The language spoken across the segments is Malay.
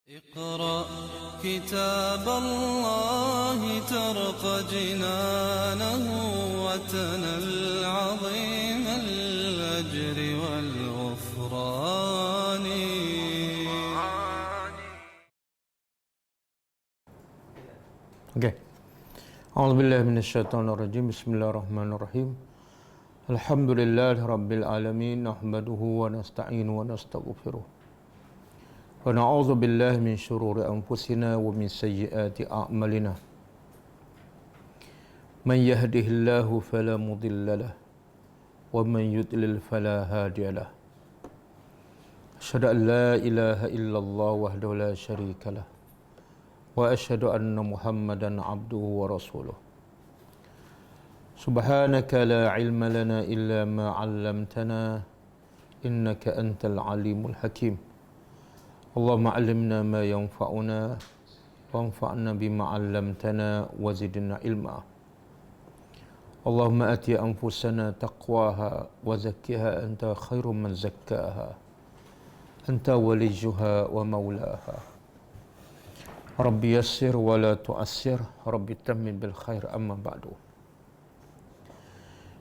اقرأ كتاب الله ترق جنانه وتنل عظيم الأجر والغفران. Okay. A'udzubillahi minasyaitonirrajim. Bismillahirrahmanirrahim. Alhamdulillahi rabbil alamin. Nahmaduhu wa nasta'inu wa nastaghfiruh. Wa na'udzu billahi min syururi anfusina wa min sayyiati a'malina. Man yahdihillahu fala mudilla lahu wa man yudlil fala hadiya lahu. Asyhadu an la ilaha illallah wahdahu la syarika lah. Wa asyhadu anna Muhammadan abduhu wa rasuluh. Subhanaka la ilma lana illa ma 'allamtana innaka antal alimul hakim. Allahumma 'allimna ma yanfa'una wanfa'na bima 'allamtana wa zidna ilma. Allahumma ati anfusana taqwaha wa zakkiha anta khairu man zakkaha anta waliyuha wa maulaha. Rabbi yassir wa la tu'assir, Rabbi tammin bil khair, amma ba'du.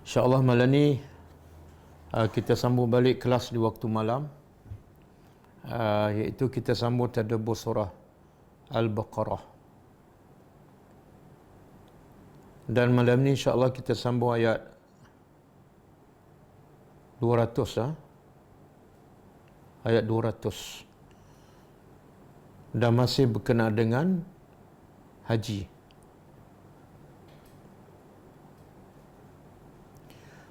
InsyaAllah malam ni kita sambung balik kelas di waktu malam, iaitu kita sambung tadabbur surah Al-Baqarah. Dan malam ni insyaAllah kita sambung ayat 200 ayat 200 dan masih berkenaan dengan haji.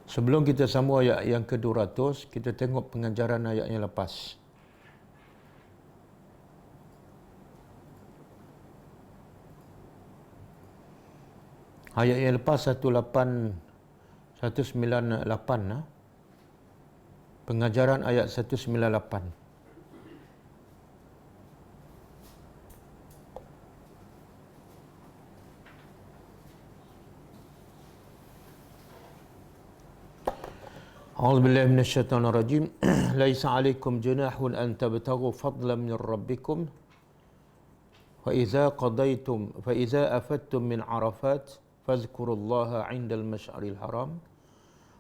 Sebelum kita sambung ayat yang ke-200, kita tengok pengajaran ayat yang lepas. Ayat yang lepas 198, pengajaran ayat 198. A'udzubillahi minasyaitonirrajim. Laisa 'alaikum junahun an tabtaghu fadlan min rabbikum fa idza afattum min arafat fadhkurullaha 'indal masy'aril haram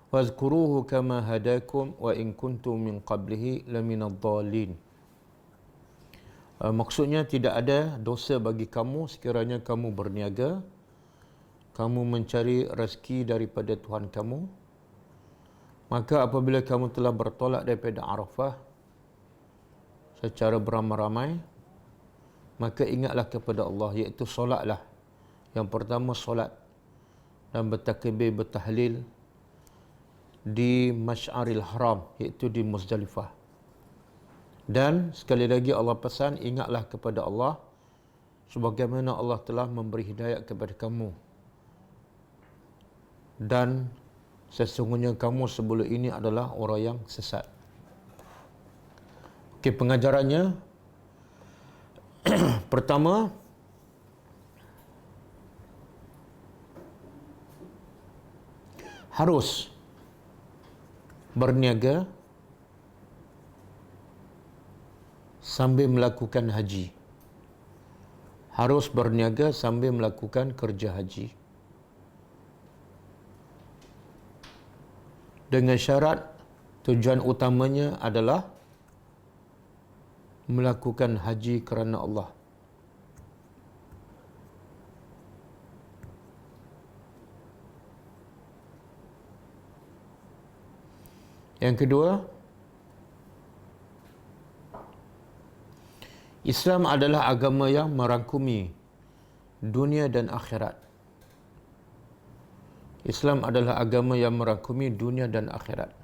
wadhkuruhu kama hadakum wa in kuntum min qablihi laminadh dhalin. Maksudnya tidak ada dosa bagi kamu sekiranya kamu berniaga, kamu mencari rezeki daripada Tuhan kamu. Maka apabila kamu telah bertolak daripada Arafah secara beramai-ramai, maka ingatlah kepada Allah, iaitu solatlah. Yang pertama solat dan bertakbir, bertahlil di Masy'aril Haram, iaitu di Muzdalifah. Dan sekali lagi Allah pesan, ingatlah kepada Allah sebagaimana Allah telah memberi hidayah kepada kamu. Dan sesungguhnya kamu sebelum ini adalah orang yang sesat. Okey, pengajarannya pertama, harus berniaga sambil melakukan haji. Harus berniaga sambil melakukan kerja haji. Dengan syarat tujuan utamanya adalah melakukan haji kerana Allah. Yang kedua, Islam adalah agama yang merangkumi dunia dan akhirat. Islam adalah agama yang merangkumi dunia dan akhirat.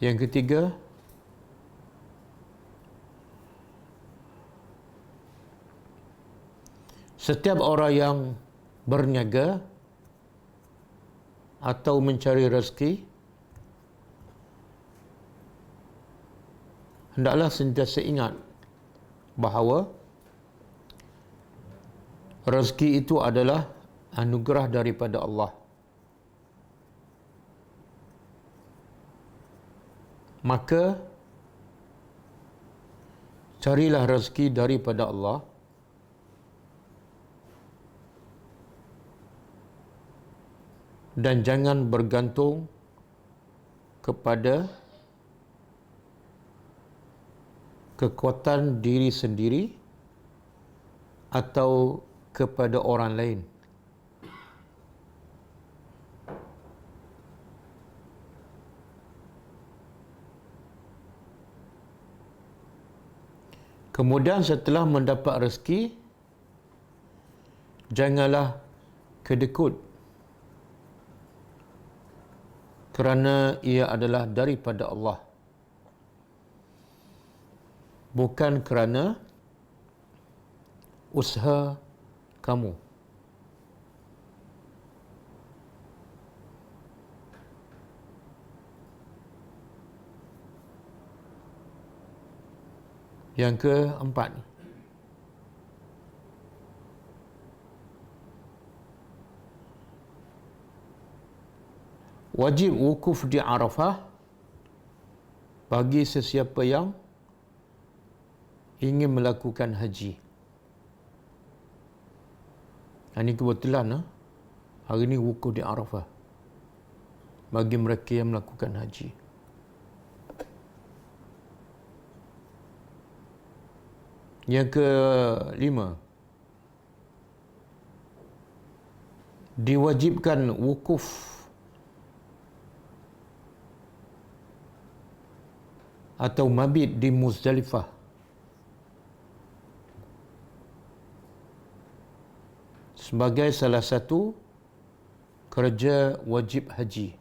Yang ketiga, setiap orang yang berniaga atau mencari rezeki hendaklah sentiasa ingat bahawa Rezeki itu adalah anugerah daripada Allah. Maka carilah rezeki daripada Allah dan jangan bergantung kepada kekuatan diri sendiri atau kepada orang lain. Kemudian setelah mendapat rezeki, janganlah kedekut kerana ia adalah daripada Allah, bukan kerana usaha kamu. Yang keempat, wajib wukuf di Arafah bagi sesiapa yang ingin melakukan haji. Ini kebetulan hari ini wukuf di Arafah bagi mereka yang melakukan haji. Yang kelima, diwajibkan wukuf atau mabit di Muzdalifah sebagai salah satu kerja wajib haji.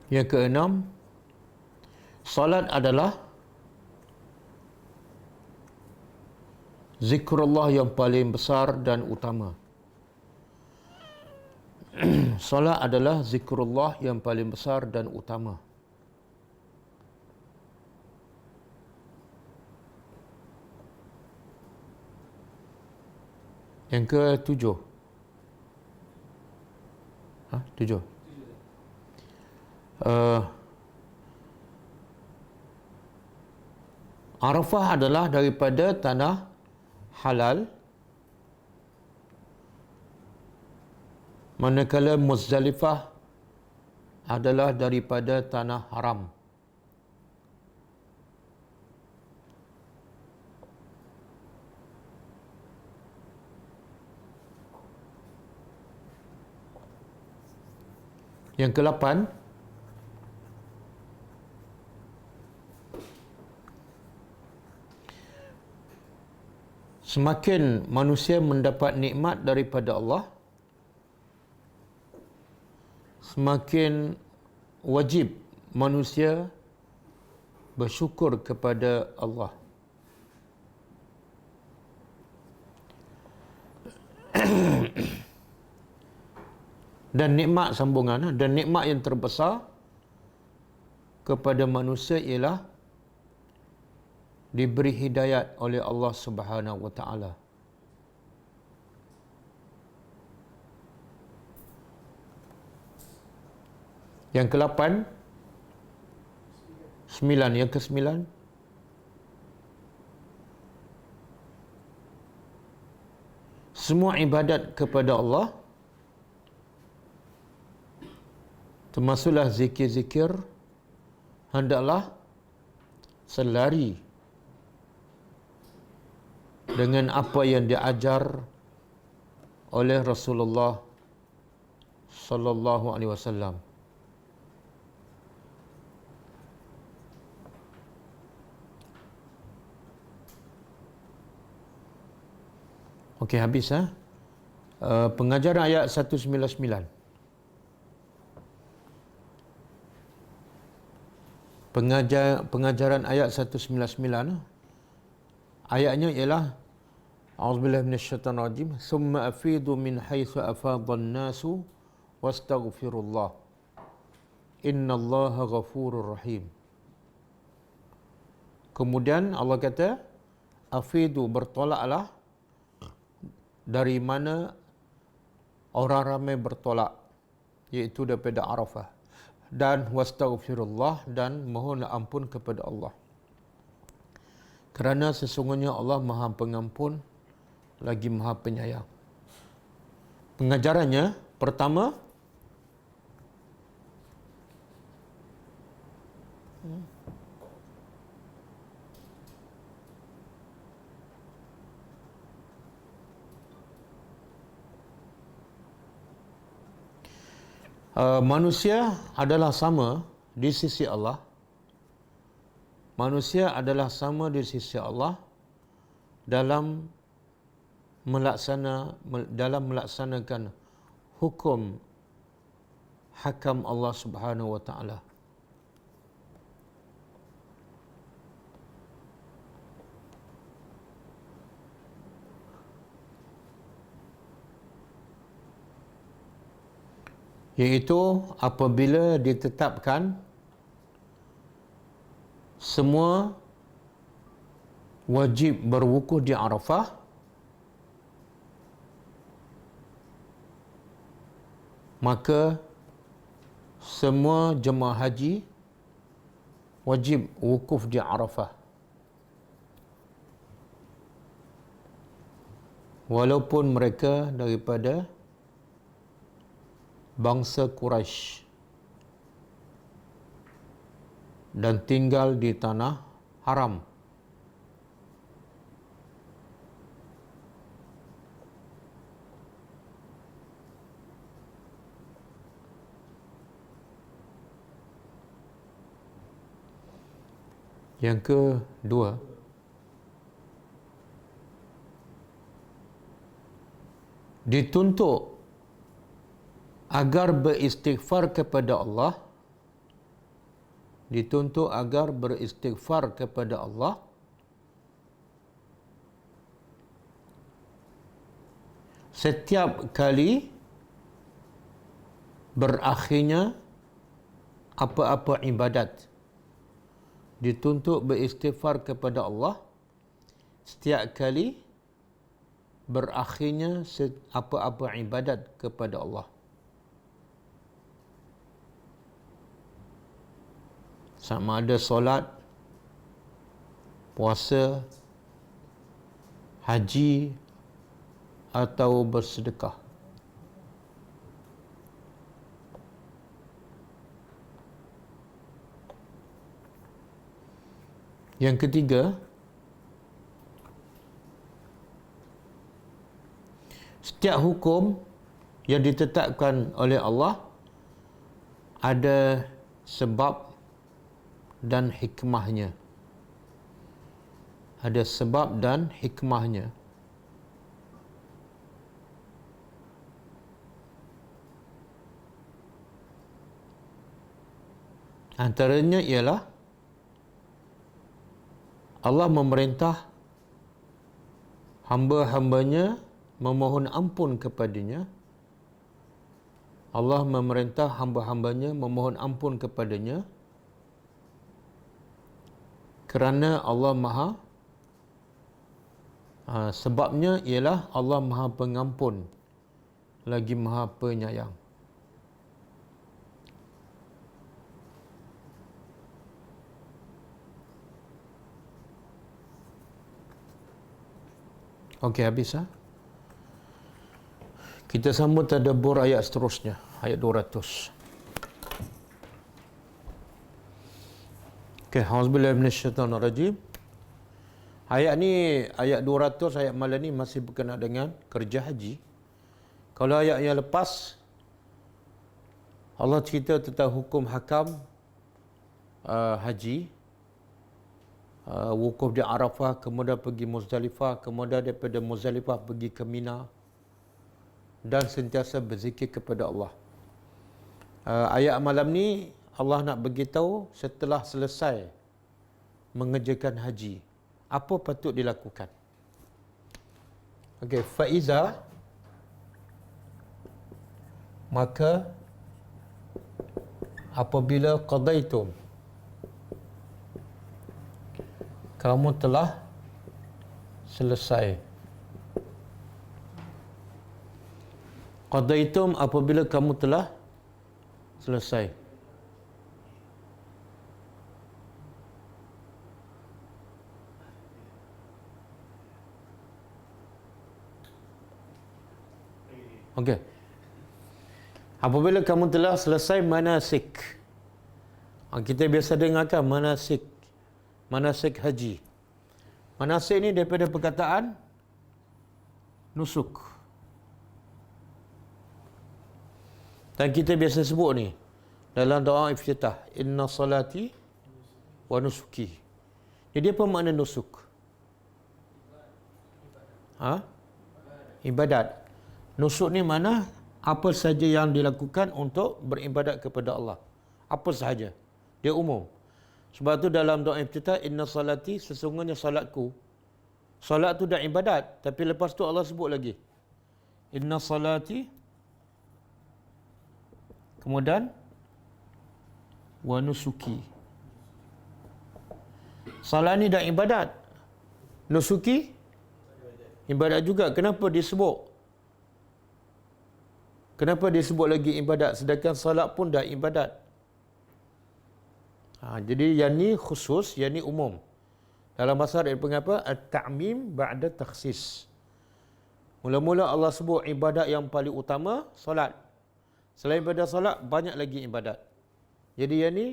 Yang keenam, salat adalah zikrullah yang paling besar dan utama. Salat adalah zikrullah yang paling besar dan utama. Yang ketujuh. Tujuh. Arafah adalah daripada tanah halal, manakala Muzdalifah adalah daripada tanah haram. Yang ke-8, semakin manusia mendapat nikmat daripada Allah, semakin wajib manusia bersyukur kepada Allah. Dan nikmat sambungan, dan nikmat yang terbesar kepada manusia ialah diberi hidayat oleh Allah Subhanahu wa taala. Yang ke-8, 9, yang ke-9, semua ibadat kepada Allah, termasuklah zikir-zikir, hendaklah selari dengan apa yang diajar oleh Rasulullah sallallahu alaihi wasallam. Okey, habis pengajaran ayat 199. Pengajaran ayat 199, ayatnya ialah A'udzubillahi minasyaitanir rajim, "Tsumma afidu min haitsu afadhan nasu wastaghfirullah. innallaha ghafurur rahim. Kemudian Allah kata, afidu, bertolaklah. Dari mana orang ramai bertolak, iaitu daripada Arafah. Dan wastaghfirullah, dan mohonlah ampun kepada Allah. Kerana sesungguhnya Allah Maha Pengampun lagi Maha Penyayang. Pengajarannya, pertama, manusia adalah sama di sisi Allah. Manusia adalah sama di sisi Allah dalam melaksanakan hukum hakam Allah Subhanahu wa taala. Iaitu apabila ditetapkan semua wajib berwukuf di Arafah, maka semua jemaah haji wajib wukuf di Arafah. Walaupun mereka daripada bangsa Quraisy dan tinggal di tanah haram. Yang kedua, dituntut agar beristighfar kepada Allah, dituntut agar beristighfar kepada Allah setiap kali berakhirnya apa-apa ibadat. Dituntut beristighfar kepada Allah setiap kali berakhirnya apa-apa ibadat kepada Allah. Sama ada solat, puasa, haji atau bersedekah. Yang ketiga, setiap hukum yang ditetapkan oleh Allah ada sebab dan hikmahnya. Ada sebab dan hikmahnya. Antaranya ialah Allah memerintah hamba-hambanya memohon ampun kepadanya. Allah memerintah hamba-hambanya memohon ampun kepadanya kerana Allah Maha sebabnya ialah Allah Maha Pengampun lagi Maha Penyayang. Okey, habis Kita sambung tadabbur ayat seterusnya, ayat 200. Okey, auzubillahi minasyaitonirrajim. Ayat ni, ayat 200, ayat malam ni masih berkenaan dengan kerja haji. Kalau ayat yang lepas, Allah cerita tentang hukum hakam haji, wukuf di Arafah, kemudian pergi Muzdalifah, kemudian daripada Muzdalifah pergi ke Mina, dan sentiasa berzikir kepada Allah. Ayat malam ni Allah nak beritahu setelah selesai mengerjakan haji, apa patut dilakukan. Okey, faiza, maka apabila qadaitum, kamu telah selesai. Qadaitum apabila kamu telah selesai. Okey. Apabila kamu telah selesai manasik. Kita biasa dengarkan manasik. Manasik haji. Manasik ni daripada perkataan nusuk. Dan kita biasa sebut ni dalam doa iftitah, inna salati wa nusuki. Jadi apa makna nusuk? Ibadat. Nusuk ni mana apa saja yang dilakukan untuk beribadat kepada Allah. Apa sahaja. Dia umum. Sebab tu dalam doa iftitah, inna salati, sesungguhnya salatku. Salat tu dah ibadat, tapi lepas tu Allah sebut lagi. Inna salati, kemudian wa nusuki. Salat ni dah ibadat. Nusuki ibadat juga. Kenapa disebut? Kenapa disebut lagi ibadat sedangkan salat pun dah ibadat? Jadi yang ni khusus, yang ni umum. Dalam bahasa Arab apa? At-ta'mim ba'da takhsis. Mula-mula Allah sebut ibadat yang paling utama solat. Selain daripada solat banyak lagi ibadat. Jadi yang ni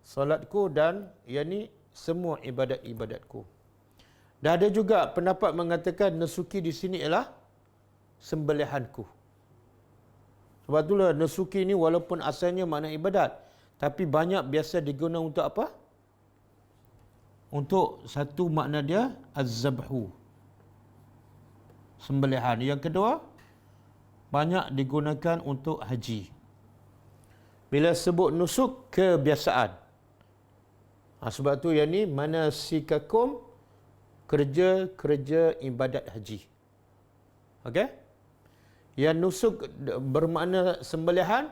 solatku dan yang ni semua ibadat-ibadatku. Dan ada juga pendapat mengatakan nusuki di sini ialah sembelihanku. Sebab itulah nusuki ni walaupun asalnya makna ibadat, tapi banyak biasa digunakan untuk apa? Untuk satu makna dia az-zabhu, sembelihan. Yang kedua, banyak digunakan untuk haji. Bila sebut nusuk, kebiasaan. Sebab tu yang ni manasikakum, kerja-kerja ibadat haji. Okey? Yang nusuk bermakna sembelihan,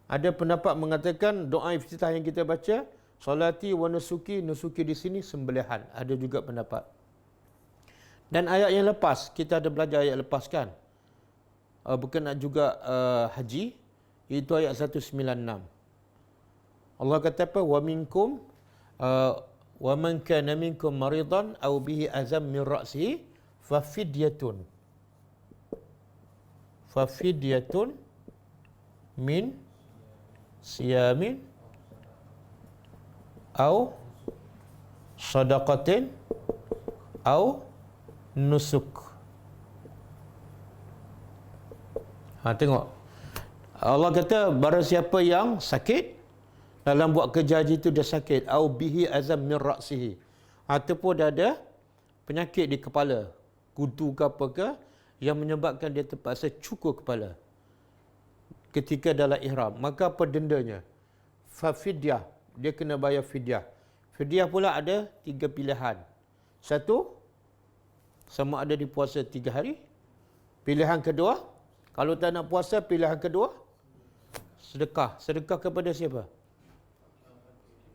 ada pendapat mengatakan doa iftitah yang kita baca, salati wa nusuki, nusuki di sini sembelihan. Ada juga pendapat. Dan ayat yang lepas, kita ada belajar ayat lepas kan? Berkenaan juga haji, itu ayat 196. Allah kata apa? Wa minkum wa man kana minkum maridan aw bihi azam min ra'sihi fa fidyatun min siyamin au sadaqatin au nusuk. Tengok. Allah kata barang siapa yang sakit dalam buat kerja haji itu dia sakit, au bihi azam min ra'sihi, ataupun dia ada penyakit di kepala, kutu ke apa ke, yang menyebabkan dia terpaksa cukur kepala ketika dalam ihram, maka apa dendanya? Fafidyah, dia kena bayar fidyah. Fidyah pula ada 3 pilihan. Satu, sama ada dipuasa 3 hari. Pilihan kedua, kalau tak nak puasa, pilihan kedua, sedekah. Sedekah kepada siapa?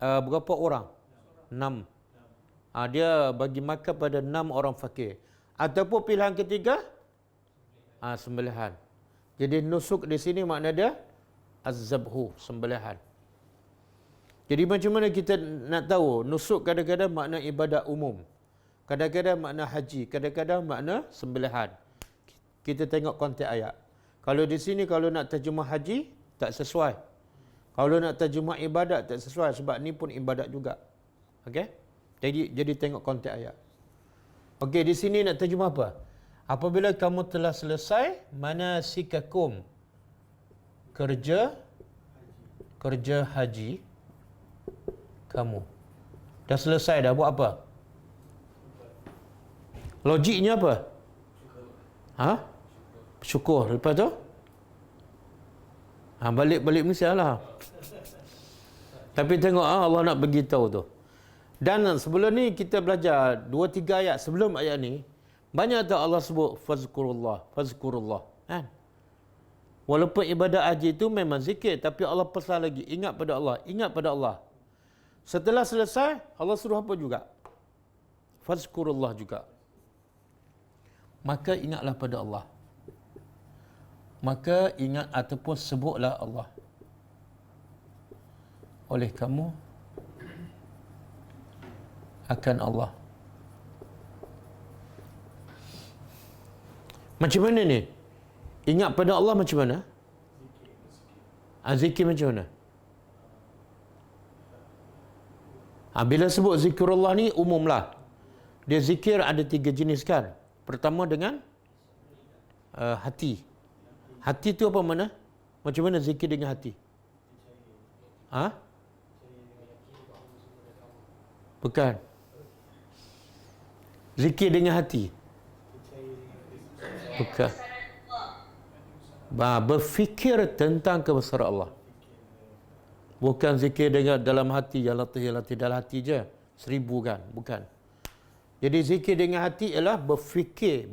Berapa orang? 6. Dia bagi makan pada 6 orang fakir. Ataupun pilihan ketiga, sembelihan. Jadi nusuk di sini makna dia az-zabhu, sembelihan. Jadi macam mana kita nak tahu? Nusuk kadang-kadang makna ibadat umum, kadang-kadang makna haji, kadang-kadang makna sembelihan. Kita tengok konteks ayat. Kalau di sini kalau nak terjemah haji tak sesuai. Kalau nak terjemah ibadat tak sesuai, sebab ni pun ibadat juga. Okey? Jadi tengok konteks ayat. Okey, di sini nak terjemah apa? Apabila kamu telah selesai manasikakum, kerja haji kamu. Dah selesai dah, buat apa? Logiknya apa? Syukur. Lepas tu? Balik Malaysia lah. Tapi tengok Allah nak beritahu tu. Dan sebelum ni kita belajar 2-3 ayat sebelum ayat ni, banyak tak Allah sebut fazkurullah, kan? Walaupun ibadat haji itu memang zikir, tapi Allah pesan lagi, ingat pada Allah, ingat pada Allah. Setelah selesai, Allah suruh apa juga? Fazkurullah juga. Maka ingatlah pada Allah. Maka ingat ataupun sebutlah Allah. Oleh kamu akan Allah. Macam mana ni? Ingat pada Allah macam mana? Zikir macam mana? Bila sebut zikrullah ni umumlah. Dia zikir ada 3 jenis kan. Pertama dengan hati. Hati tu apa mana? Macam mana zikir dengan hati? Bukan. Zikir dengan hati. Bukan. Berfikir tentang kebesaran Allah. Bukan zikir dengan dalam hati, ya Latif, ya Latif, dalam hati je. 1000 kan? Bukan. Jadi zikir dengan hati ialah berfikir.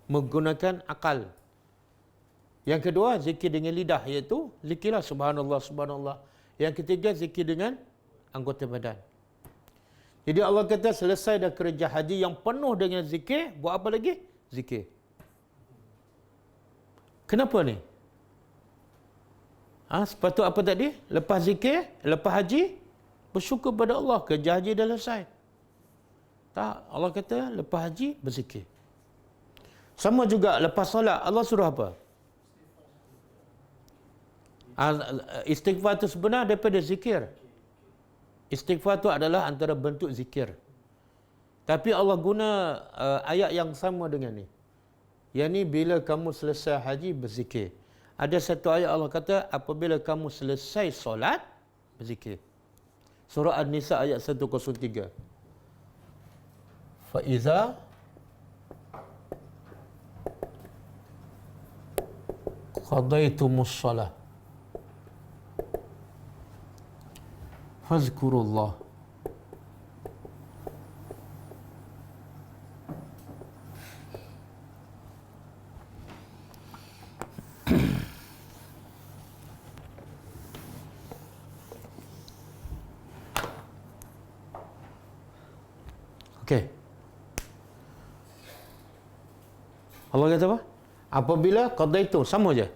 Menggunakan akal. Yang kedua, zikir dengan lidah, iaitu zikirlah subhanallah, subhanallah. Yang ketiga, zikir dengan anggota badan. Jadi Allah kata selesai dah kerja haji yang penuh dengan zikir, buat apa lagi? Zikir. Kenapa ni? Sepatut apa tadi? Lepas zikir, lepas haji, bersyukur pada Allah, kerja haji dah selesai. Tak, Allah kata lepas haji, berzikir. Sama juga lepas solat, Allah suruh apa? Istighfar itu sebenar daripada zikir. Istighfar itu adalah antara bentuk zikir. Tapi Allah guna ayat yang sama dengan ni. Yang ni bila kamu selesai haji, berzikir. Ada satu ayat Allah kata, apabila kamu selesai solat, berzikir. Surah An-Nisa ayat 103. Fa'iza qadaitumus salah fazkurullah okey. Allah kata apa? Apabila qadaitu, sama je.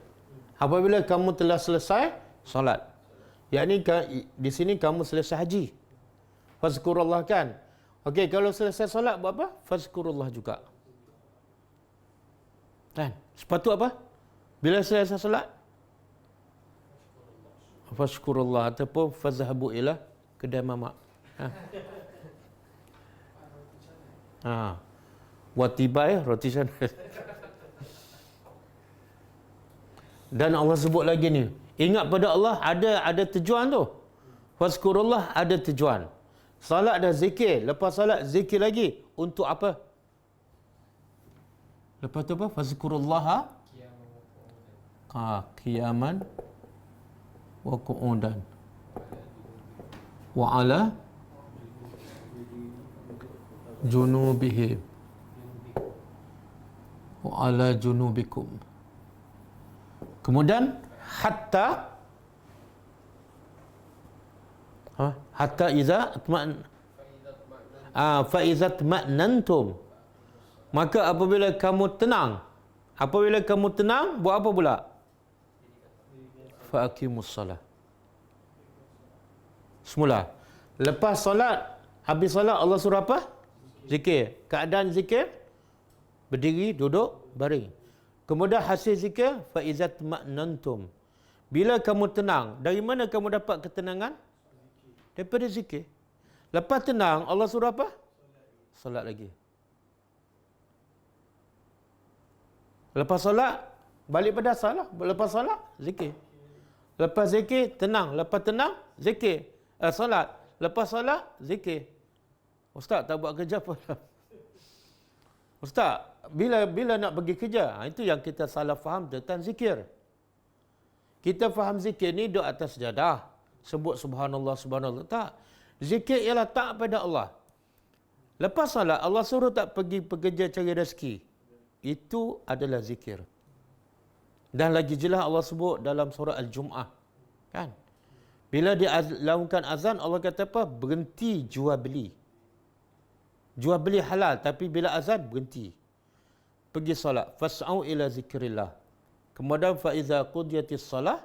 Apabila kamu telah selesai solat. Yakni di sini kamu selesai haji. Fazkurullah kan? Okey, kalau selesai solat buat apa? Fazkurullah juga. Kan? Sepatut apa? Bila selesai solat? Fazkurullah ataupun fazhabu ila kedai mamak. Watibai roti canai. Dan Allah sebut lagi ni, ingat pada Allah ada tujuan tu. Fazkurullah ada tujuan. Salat dah zikir, lepas salat zikir lagi untuk apa? Lepas tu apa? Fazkurullah qiyaman wa qu'udan wa ala junubihim wa ala junubikum. Kemudian hatta iza fa iza tma'nantum, maka apabila kamu tenang buat apa pula? Fa aqimus salah. Semula lepas solat, habis solat Allah suruh apa? Zikir. Keadaan zikir, berdiri, duduk, baring. Kemudian hasil zikir, fa-iza tma'nantum. Bila kamu tenang, dari mana kamu dapat ketenangan? Daripada zikir. Lepas tenang, Allah suruh apa? Solat lagi. Lepas solat, balik pada salah. Lepas solat, zikir. Lepas zikir, tenang. Lepas tenang, zikir. Solat. Lepas solat, zikir. Ustaz, tak buat kerja apa? Ustaz, bila nak pergi kerja, itu yang kita salah faham tentang zikir. Kita faham zikir ni duduk atas sejadah, sebut subhanallah, subhanallah. Tak. Zikir ialah tak pada Allah. Lepas salat, Allah suruh tak pergi pekerja cari rezeki. Itu adalah zikir. Dan lagi jelas Allah sebut dalam surah Al-Jum'ah. Kan? Bila dia lakukan azan, Allah kata apa? Berhenti jual beli. Jual beli halal, tapi bila azan, berhenti. Pergi solat. Fas'au ila zikrillah. Kemudian fa'iza qudiyatis salah.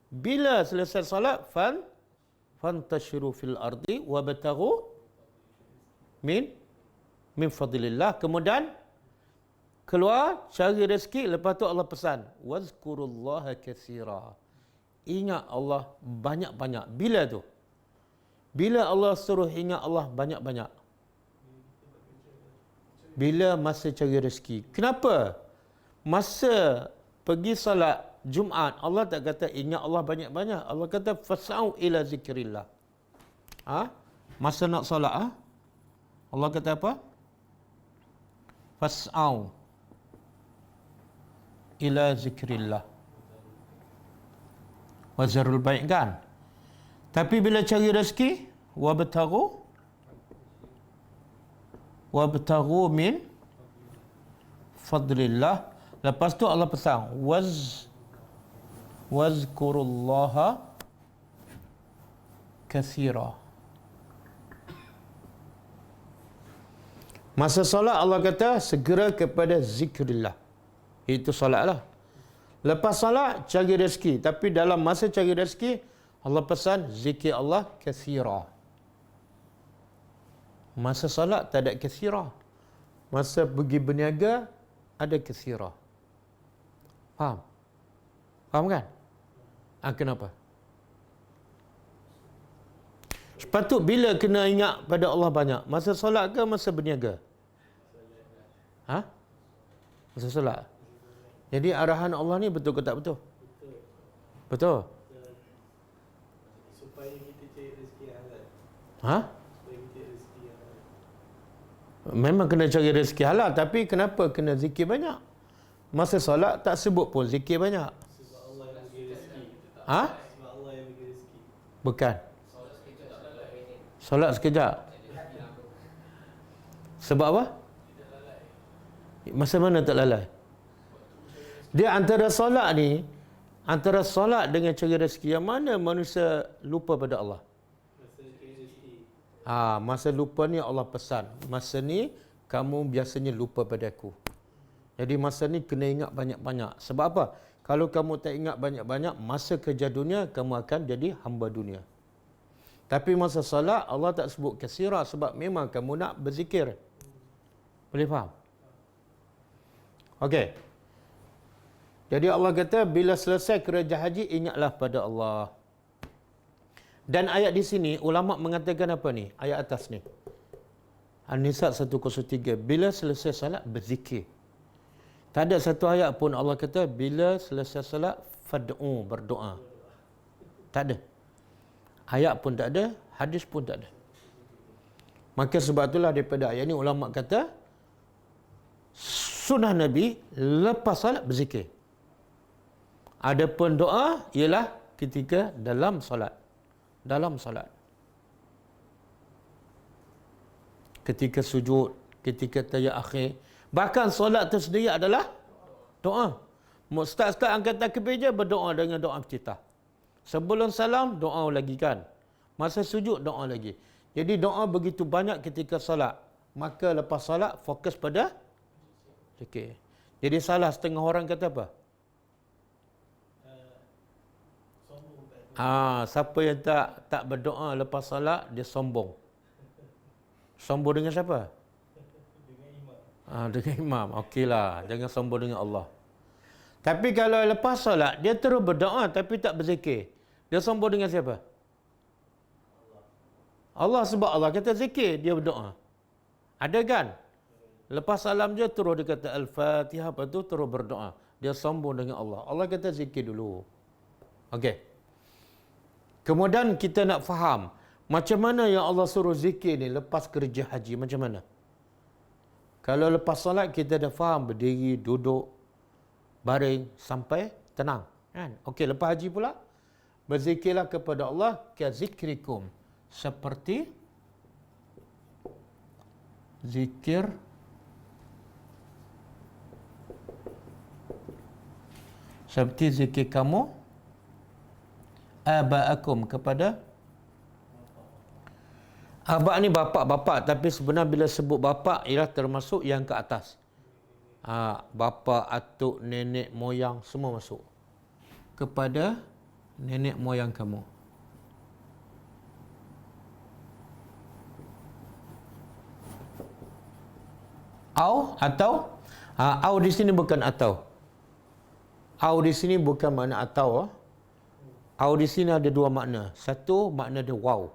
Bila selesai solat, fantashiru fil ardi wabtaghu min fadlillah. Kemudian keluar cari rezeki. Lepas tu Allah pesan, wazkurullaha katsira. Ingat Allah banyak-banyak. Bila tu? Bila Allah suruh ingat Allah banyak-banyak? Bila masa cari rezeki. Kenapa? Masa pergi salat Jumaat, Allah tak kata ingat Allah banyak-banyak. Allah kata fas'au ila zikrillah. Masa nak salat, Allah kata apa? Fas'au ila zikrillah. Wazarul baik, kan? Tapi bila cari rezeki, wabtaghu min fadlillah. Lepas tu Allah pesan, wazkurullaha katsira. Masa solat Allah kata segera kepada zikrillah. Itu solatlah. Lepas solat cari rezeki, tapi dalam masa cari rezeki Allah pesan zikir Allah katsira. Masa solat tak ada katsira. Masa pergi berniaga ada katsira. Faham? Faham kan? Kenapa? Sepatut bila kena ingat pada Allah banyak? Masa solat ke masa berniaga? Masa solat. Jadi arahan Allah ni betul ke tak betul? Betul. Supaya kita cari rezeki halal. Supaya kita cari rezeki halal. Memang kena cari rezeki halal, tapi kenapa kena zikir banyak? Masa solat tak sebut pun zikir banyak. Sebab Allah yang bagi rezeki. Sebab Allah yang bagi rezeki. Bukan. Solat sekejap. Sebab apa? Masa mana tak lalai? Dia antara solat ni, antara solat dengan cari rezeki, yang mana manusia lupa pada Allah? Masa cari rezeki. Masa lupa ni Allah pesan, masa ni kamu biasanya lupa pada aku. Jadi masa ni kena ingat banyak-banyak. Sebab apa? Kalau kamu tak ingat banyak-banyak, masa kerja dunia, kamu akan jadi hamba dunia. Tapi masa salat, Allah tak sebut katsira sebab memang kamu nak berzikir. Boleh faham? Okey. Jadi Allah kata, bila selesai kerja haji, ingatlah pada Allah. Dan ayat di sini, ulama mengatakan apa ni? Ayat atas ni. An-Nisa 103. Bila selesai salat, berzikir. Tak ada satu ayat pun Allah kata, bila selesai salat, fad'u, berdoa. Tak ada. Ayat pun tak ada, hadis pun tak ada. Maka sebab itulah daripada ayat ni, ulama kata, sunnah Nabi, lepas salat, berzikir. Adapun doa ialah ketika dalam solat. Dalam solat. Ketika sujud, ketika tahiyat akhir. Bahkan solat itu sendiri adalah doa. Start angkat takbir je berdoa dengan doa kita. Sebelum salam, doa lagi kan. Masa sujud, doa lagi. Jadi doa begitu banyak ketika solat. Maka lepas solat, fokus pada zikir. Jadi salah setengah orang kata apa? Siapa yang tak berdoa lepas salat, dia sombong. Sombong dengan siapa? Dengan imam. Dengan imam. Okeylah, jangan sombong dengan Allah. Tapi kalau lepas salat, dia terus berdoa tapi tak berzikir. Dia sombong dengan siapa? Allah, sebab Allah kata zikir, dia berdoa. Ada kan? Lepas salam je terus dia kata Al-Fatihah, lepas tu terus berdoa. Dia sombong dengan Allah. Allah kata zikir dulu. Okey. Kemudian kita nak faham macam mana yang Allah suruh zikir ni lepas kerja haji, macam mana? Kalau lepas solat kita dah faham berdiri, duduk, baring sampai tenang, kan? Okey, lepas haji pula berzikirlah kepada Allah ka zikrikum, seperti zikir Seperti zikir kamu aba'akum, kepada aba ni bapak-bapak, tapi sebenarnya bila sebut bapak ialah termasuk yang ke atas. Bapa, atuk, nenek, moyang semua masuk. Kepada nenek moyang kamu. Atau di sini bukan atau. Di sini bukan makna atau. Di sini ada dua makna. Satu makna dia wow.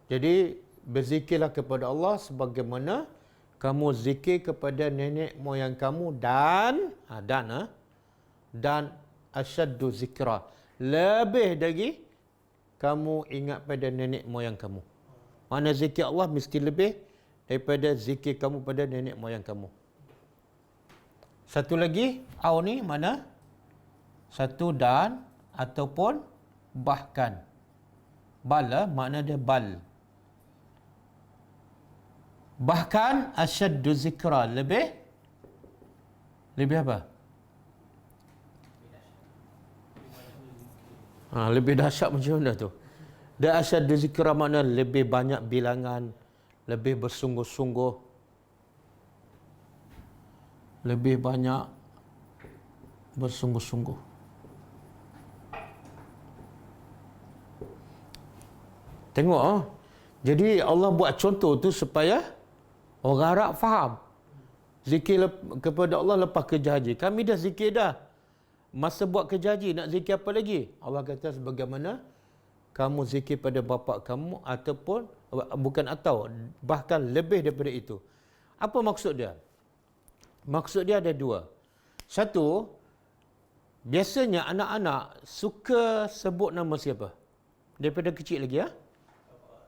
Jadi berzikirlah kepada Allah sebagaimana kamu zikir kepada nenek moyang kamu dan asyaddu zikra, lebih lagi kamu ingat pada nenek moyang kamu. Mana zikir Allah mesti lebih daripada zikir kamu pada nenek moyang kamu. Satu lagi, ni mana? Satu dan ataupun bahkan. Bala makna dia bal. Bahkan asyaddu zikra, lebih apa? Lebih dahsyat macam mana tu? Dan asyaddu zikra makna lebih banyak bilangan, lebih bersungguh-sungguh, lebih banyak bersungguh-sungguh. Tengok Jadi Allah buat contoh tu supaya orang Arab faham. Zikir kepada Allah lepas kerja haji. Kami dah zikir dah. Masa buat kerja haji nak zikir apa lagi? Allah kata sebagaimana kamu zikir pada bapa kamu ataupun bahkan lebih daripada itu. Apa maksud dia? Maksud dia ada dua. Satu, biasanya anak-anak suka sebut nama siapa? Daripada kecil lagi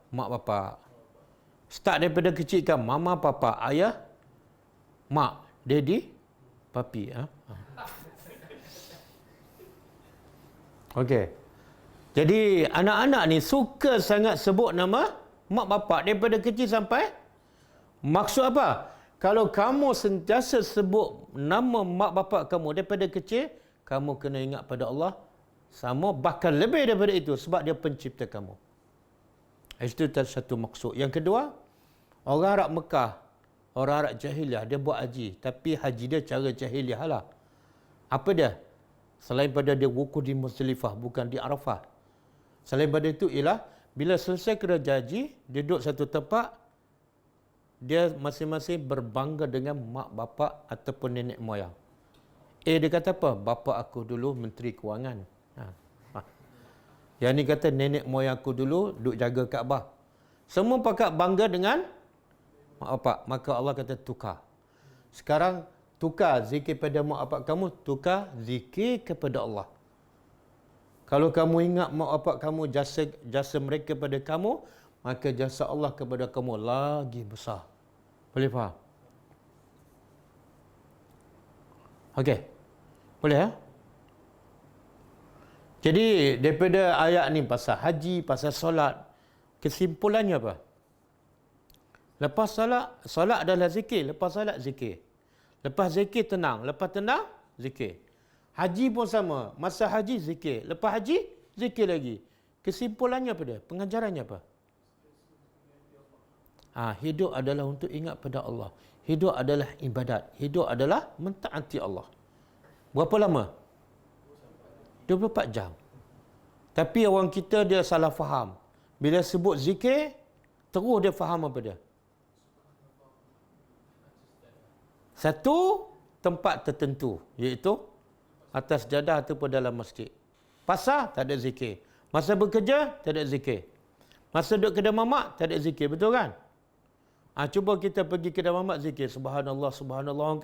mak bapak. Start daripada kecil kan, mama, papa, ayah, mak, daddy, papi. Okey. Jadi anak-anak ni suka sangat sebut nama mak bapak daripada kecil sampai. Maksud apa? Kalau kamu sentiasa sebut nama mak bapak kamu daripada kecil, kamu kena ingat pada Allah sama, bahkan lebih daripada itu, sebab dia pencipta kamu. Itu satu maksud. Yang kedua, orang Arab Mekah, orang Arab jahiliah, dia buat haji. Tapi haji dia cara jahiliah lah. Apa dia? Selain pada dia wukuf di Musdalifah, bukan di Arafah. Selain pada itu ialah, bila selesai kerja haji, dia duduk satu tempat, dia masing-masing berbangga dengan mak bapak ataupun nenek moyang. Dia kata apa? Bapa aku dulu Menteri Kewangan. Yang ni kata nenek moyang aku dulu duk jaga Kaabah. Semua pakat bangga dengan mak bapak. Maka Allah kata tukar. Sekarang tukar zikir pada mak bapak kamu, tukar zikir kepada Allah. Kalau kamu ingat mak bapak kamu, jasa mereka pada kamu, maka jasa Allah kepada kamu lagi besar. Boleh faham? Okey. Boleh Jadi daripada ayat ni pasal haji, pasal solat, kesimpulannya apa? Lepas solat adalah zikir. Lepas solat zikir. Lepas zikir tenang. Lepas tenang zikir. Haji pun sama. Masa haji zikir. Lepas haji zikir lagi. Kesimpulannya apa dia? Pengajarannya apa? Hidup adalah untuk ingat pada Allah. Hidup adalah ibadat. Hidup adalah mentaati Allah. Berapa lama? 24 jam. Tapi orang kita dia salah faham. Bila sebut zikir, terus dia faham apa dia? Satu tempat tertentu, iaitu atas jadah ataupun dalam masjid. Pasar, tak ada zikir. Masa bekerja, tak ada zikir. Masa duduk kedai mamak, tak ada zikir. Betul kan? Cuba kita pergi kedai mamak zikir. Subhanallah, subhanallah.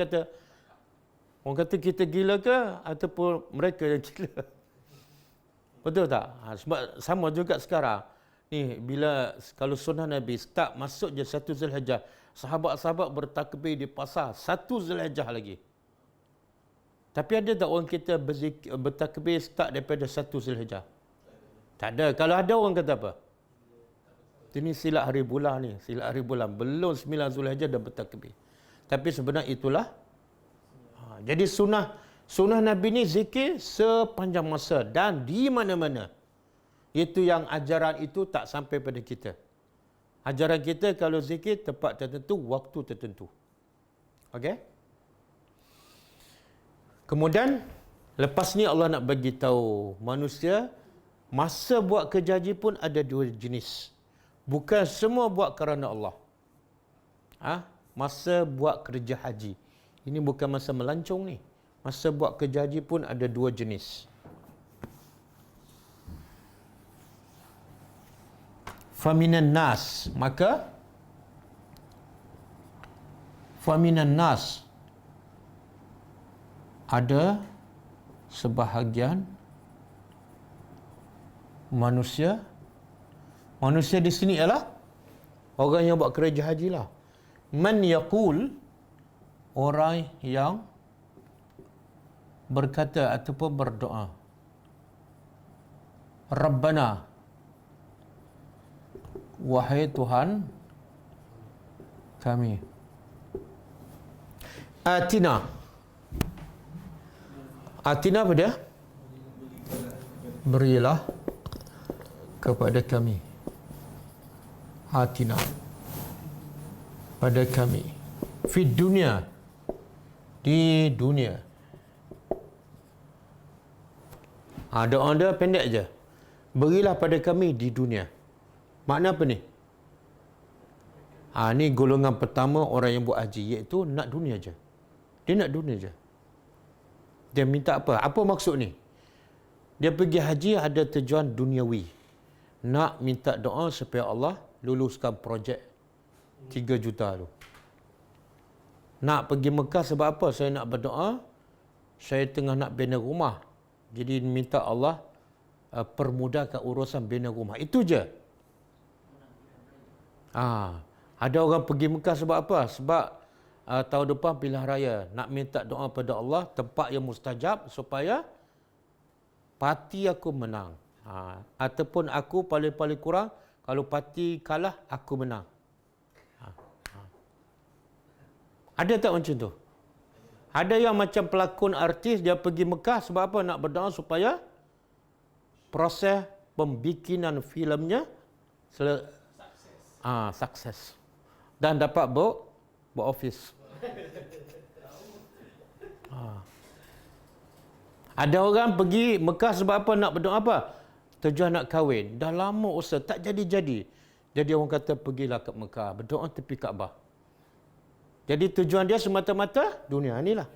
Orang kata kita gila ke ataupun mereka yang gila? Betul tak? Sebab sama juga sekarang. Ni bila kalau sunnah Nabi start masuk je 1 Zulhijjah, sahabat-sahabat bertakbir di pasar 1 Zulhijjah lagi. Tapi ada tak orang kita bertakbir start daripada 1 Zulhijjah? Tak ada. Kalau ada, orang kata apa? Ini silap hari bulan ni, silap hari bulan. Belum 9 Zulhijjah dah bertakbir. Tapi sebenarnya itulah. Jadi sunnah Sunnah Nabi ni zikir sepanjang masa dan di mana-mana. Itu yang ajaran itu tak sampai pada kita. Ajaran kita kalau zikir tempat tertentu, waktu tertentu. Okey? Kemudian lepas ni Allah nak bagi tahu manusia masa buat kerja haji pun ada dua jenis. Bukan semua buat kerana Allah. Masa buat kerja haji. Ini bukan masa melancong ni. Masa buat kerja haji pun ada dua jenis. Faminan nas, maka faminan nas ada sebahagian manusia. Manusia di sini ialah orang yang buat kerja haji lah. Man yaqul, orang yang berkata ataupun berdoa, Rabbana, wahai Tuhan kami, Atina. Atina apa dia? Berilah kepada kami. Atina, pada kami. Fi dunia, di dunia. Doa dia pendek je. Berilah pada kami di dunia. Makna apa ni? Ni golongan pertama orang yang buat haji, iaitu nak dunia je. Dia nak dunia je. Dia minta apa? Apa maksud ni? Dia pergi haji ada tujuan duniawi. Nak minta doa supaya Allah luluskan projek 3 juta tu. Nak pergi Mekah sebab apa? Saya nak berdoa. Saya tengah nak bina rumah. Jadi minta Allah permudahkan urusan bina rumah. Itu je. Ada orang pergi Mekah sebab apa? Sebab tahun depan pilihan raya. Nak minta doa pada Allah, tempat yang mustajab supaya parti aku menang. Ataupun aku paling-paling kurang, kalau parti kalah, aku menang. Ada tak macam tu? Ada yang macam pelakon artis, dia pergi Mekah sebab apa? Nak berdoa supaya proses pembikinan filmnya sukses. Dan dapat office. Ada orang pergi Mekah sebab apa? Nak berdoa apa? Tujuan nak kahwin. Dah lama usaha, tak jadi-jadi. Jadi orang kata pergilah ke Mekah, berdoa tepi Kaabah. Jadi tujuan dia semata-mata dunia inilah.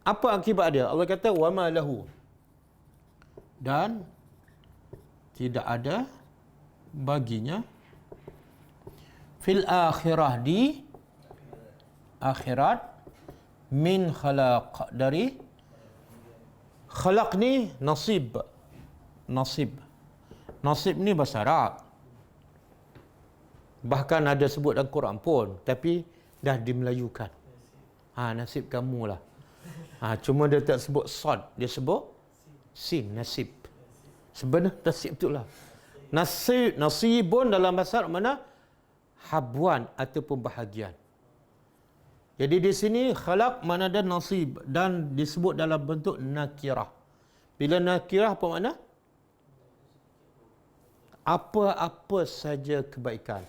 Apa akibat dia? Allah kata wa ma lahu. Dan tidak ada baginya fil akhirah, di akhirat, min khalaq, dari khalaq ni nasib. Nasib ni bahasa Arab. Bahkan ada sebut dalam Quran pun, tapi dah dimelayukan. Nasib kamu lah. Cuma dia tak sebut sad, dia sebut sin, nasib. Sebenarnya nasib itulah. Nasibun dalam bahasa Arab mana? Habuan ataupun bahagian. Jadi di sini khalaq mana ada nasib dan disebut dalam bentuk nakirah. Bila nakirah apa makna? Apa-apa saja kebaikan.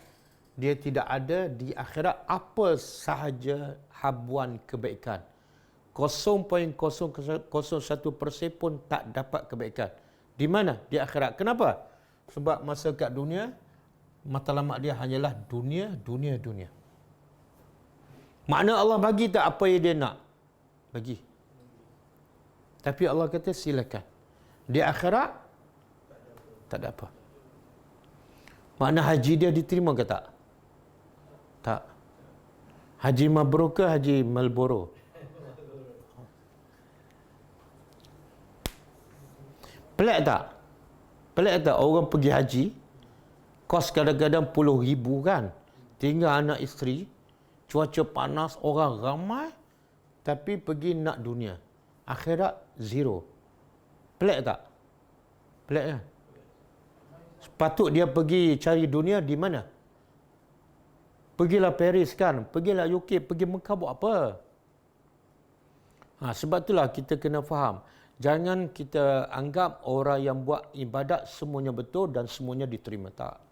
Dia tidak ada di akhirat apa sahaja habuan kebaikan. 0.001% pun tak dapat kebaikan. Di mana? Di akhirat. Kenapa? Sebab masa kat dunia, matlamat dia hanyalah dunia. Makna Allah bagi tak apa yang dia nak? Bagi. Tapi Allah kata silakan. Di akhirat, tak ada apa. Makna haji dia diterima ke tak? Tak. Haji mabrur ke haji Marlboro? Pelik tak? Pelik tak orang pergi haji, kos kadang-kadang puluh ribu kan? Tinggal anak isteri, cuaca panas, orang ramai, tapi pergi nak dunia. Akhirat zero. Pelik tak? Pelik kan? Sepatut dia pergi cari dunia di mana? Pergilah Paris kan, pergilah UK, pergi Mekah buat apa? Sebab itulah kita kena faham. Jangan kita anggap orang yang buat ibadat semuanya betul dan semuanya diterima. Tak.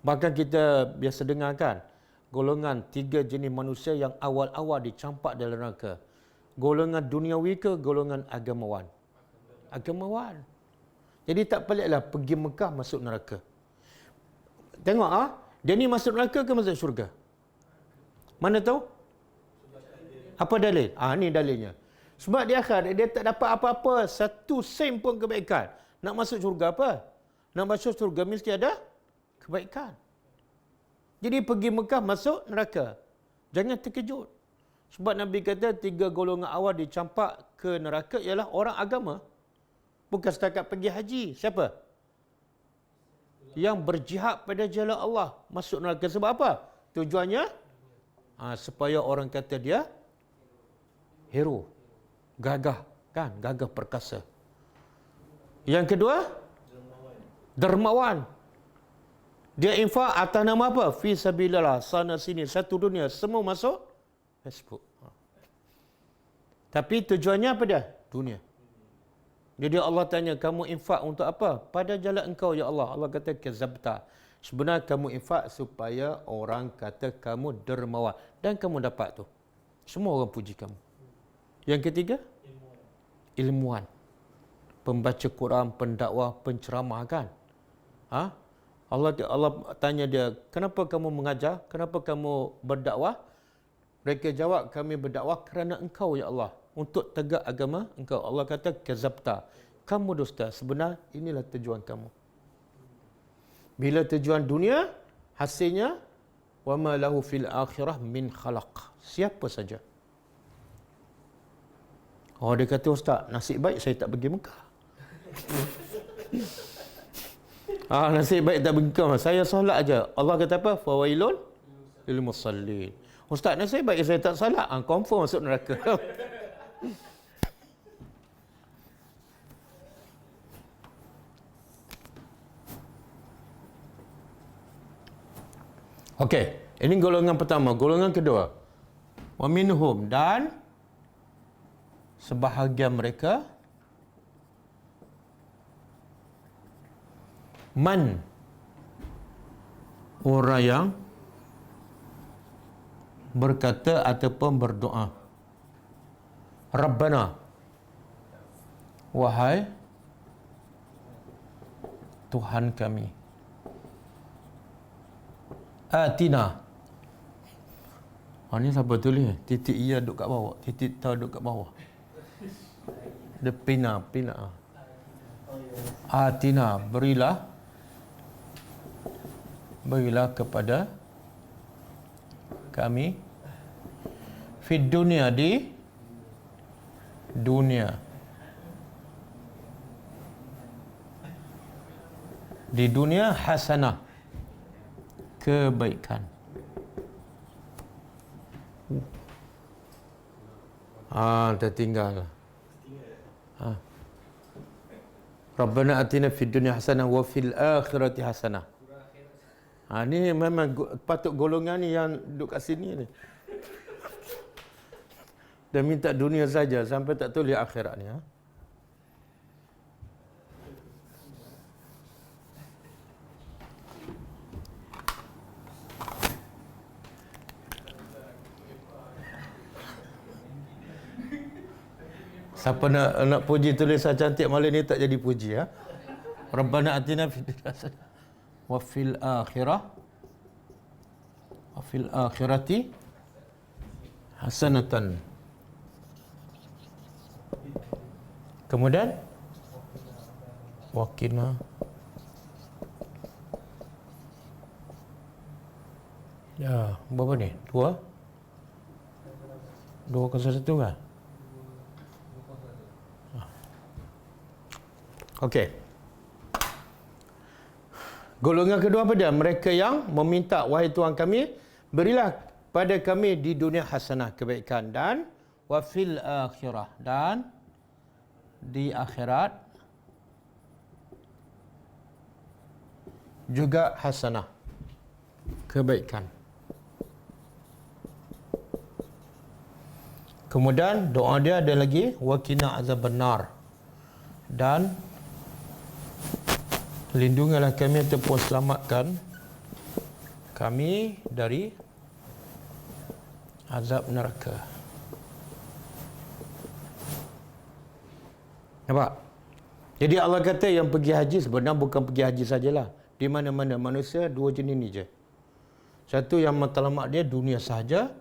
Bahkan kita biasa dengar kan, golongan 3 jenis manusia yang awal-awal dicampak dalam neraka. Golongan duniawi ke golongan agamawan? Agamawan. Jadi tak peliklah pergi Mekah masuk neraka. Tengok dia ni masuk neraka ke masuk syurga? Mana tahu? Apa dalil? Ni dalilnya. Sebab di akhirat dia tak dapat apa-apa, satu sen pun kebaikan. Nak masuk syurga apa? Nak masuk syurga mesti ada kebaikan. Jadi pergi Mekah masuk neraka. Jangan terkejut. Sebab Nabi kata 3 golongan awal dicampak ke neraka ialah orang agama. Bukan setakat pergi haji. Siapa? Yang berjihad pada jalan Allah masuk neraka. Sebab apa? Tujuannya supaya orang kata dia hero, gagah, kan? Gagah perkasa. Yang kedua, dermawan. Dia infak atas nama apa? Fi sabilillah, sana sini, satu dunia, semua masuk Facebook. Tapi tujuannya apa dia? Dunia. Jadi Allah tanya, kamu infak untuk apa? Pada jalan engkau ya Allah. Allah kata kazabta. Sebenarnya kamu infak supaya orang kata kamu dermawan. Dan kamu dapat tu. Semua orang puji kamu. Yang ketiga? Ilmuwan. Pembaca Quran, pendakwah, penceramah kan? Allah tanya dia, kenapa kamu mengajar? Kenapa kamu berdakwah? Mereka jawab, kami berdakwah kerana engkau ya Allah. Untuk tegak agama engkau. Allah kata, kazabta. Kamu dusta. Sebenarnya inilah tujuan kamu. Bila tujuan dunia, hasilnya, wa ma lahu fil akhirah min khalaq. Siapa saja. Dia kata, Ustaz, nasib baik saya tak pergi Mekah. Nasib baik tak pergi Mekah. Saya solat aja. Allah kata apa? Fawailun lil musallin. Ustaz, nasib baik saya tak salat. Confirm masuk neraka. Okey, ini golongan pertama. Golongan kedua. Wa minhum, dan sebahagian mereka man, orang yang berkata ataupun berdoa, Rabbana, wahai Tuhan kami, atina. Ini siapa tulis? Titik ia duduk kat bawah, titik ta duduk kat bawah. Dia pina. Atina, berilah kepada kami fid dunia, di dunia, hasanah, kebaikan. Tertinggal. Rabbana atina fid dunya hasanah wa fil akhirati hasanah. Ni memang patut golongan ni yang duduk kat sini ni. Dia minta dunia saja sampai tak tulis akhirat ni. Siapa nak puji tulisan cantik malam ni tak jadi puji Rabbana atina fid dunya hasanah wa fil akhirati hasanatan. Kemudian waqina berapa ni? Dua kosong satu kan? Okey. Golongan kedua apa dia? Mereka yang meminta, wahai Tuhan kami, berilah pada kami di dunia hasanah, kebaikan, dan wa fil akhirah, dan di akhirat juga hasanah, kebaikan. Kemudian doa dia ada lagi waqina azabannar, dan lindungilah kami ataupun selamatkan kami dari azab neraka. Nampak? Jadi Allah kata yang pergi haji sebenarnya bukan pergi haji sajalah. Di mana-mana manusia dua jenis ni je. Satu yang matlamat dia dunia sahaja.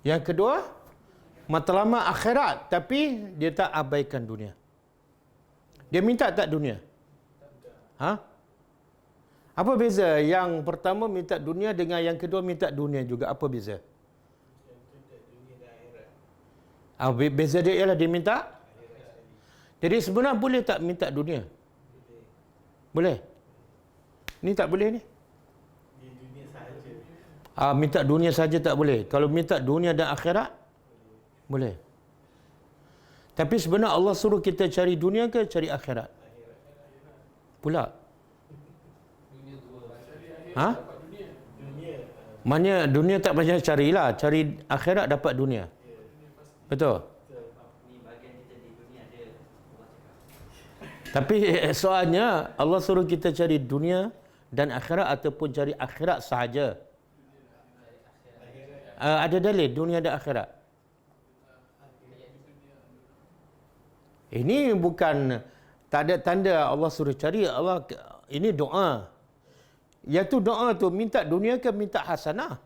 Yang kedua, matlamat akhirat tapi dia tak abaikan dunia. Dia minta tak dunia? Ha? Apa beza yang pertama minta dunia dengan yang kedua minta dunia juga? Apa beza? Beza dia ialah dia minta. Jadi sebenarnya boleh tak minta dunia? Boleh. Ni tak boleh ni. Minta dunia saja tak boleh. Kalau minta dunia dan akhirat boleh. Tapi sebenarnya Allah suruh kita cari dunia ke cari akhirat? Pula. Ha? Maknanya dunia tak payah carilah, cari akhirat dapat dunia. Betul? Tapi soalnya Allah suruh kita cari dunia dan akhirat ataupun cari akhirat sahaja. Ada dalil dunia dan akhirat. Ini bukan tak ada tanda Allah suruh cari. Allah ini doa. Iaitu doa tu minta dunia ke minta hasanah?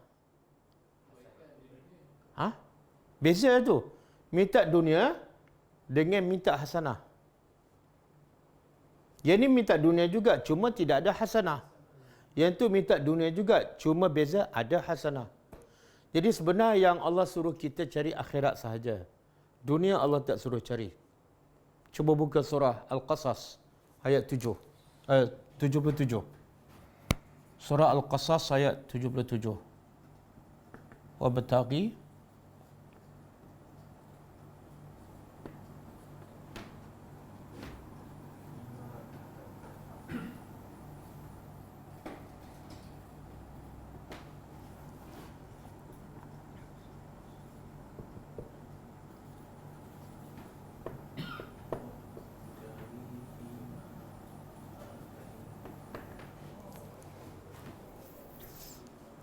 Ha? Beza tu. Minta dunia dengan minta hasanah. Yang ni minta dunia juga, cuma tidak ada hasanah. Yang tu minta dunia juga, cuma beza ada hasanah. Jadi sebenarnya yang Allah suruh kita cari akhirat sahaja. Dunia Allah tak suruh cari. Cuba buka surah Al-Qasas ayat 77. Surah Al-Qasas ayat 77. Wabtaghi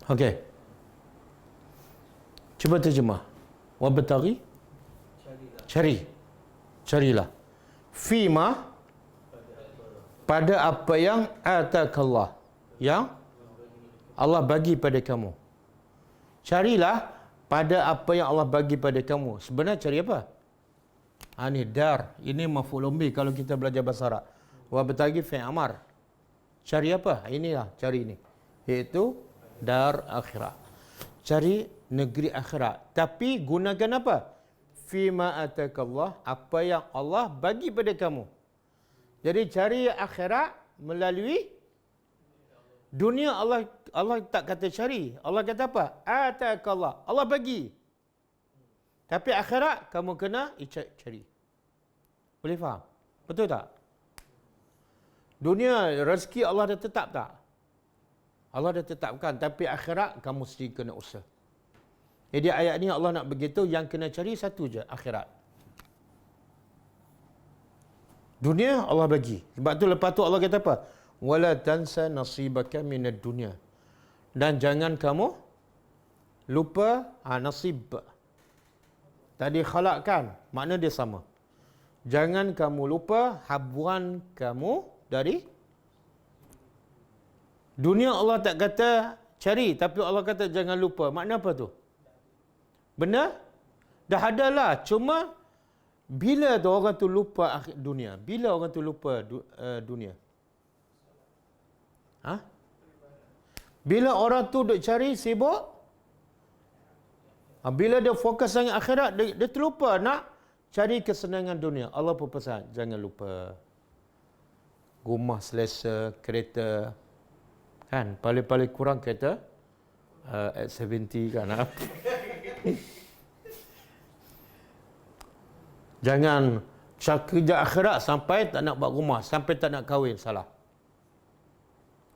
Okey. Cuba terjemah. Wabtaghi carilah. Fima pada apa yang atakallah, yang Allah bagi pada kamu. Carilah pada apa yang Allah bagi pada kamu. Sebenarnya cari apa? Ini dar. Ini maf'ul bih kalau kita belajar bahasa Arab. Wabtaghi fi amar. Cari apa? Inilah cari ini. Iaitu dar akhirat. Cari negeri akhirat. Tapi gunakan apa? Fima atakallah, apa yang Allah bagi pada kamu. Jadi cari akhirat melalui dunia. Allah tak kata cari. Allah kata apa? Atakallah. Allah bagi. Tapi akhirat kamu kena cari. Boleh faham? Betul tak? Dunia rezeki Allah dah tetap tak? Allah dah tetapkan, tapi akhirat kamu mesti kena usaha. Jadi ayat ni Allah nak begitu, yang kena cari satu je, akhirat. Dunia Allah bagi. Sebab tu lepas tu Allah kata apa? Wala tansa nasibaka minad dunya. Dan jangan kamu lupa nasib. Tadi khalaqkan, makna dia sama. Jangan kamu lupa habuan kamu dari dunia. Allah tak kata cari, tapi Allah kata jangan lupa. Makna apa tu? Benar? Dah ada lah. Cuma bila tu orang tu lupa dunia? Bila orang tu lupa dunia? Ha? Bila orang tu duk cari sibuk? Bila dia fokus sangat akhirat, dia terlupa nak cari kesenangan dunia. Allah pun pesan, jangan lupa. Rumah selesa, kereta. Kan, paling-paling kurang kereta X70 kan. Jangan kerja akhirat sampai tak nak buat rumah, sampai tak nak kahwin, salah.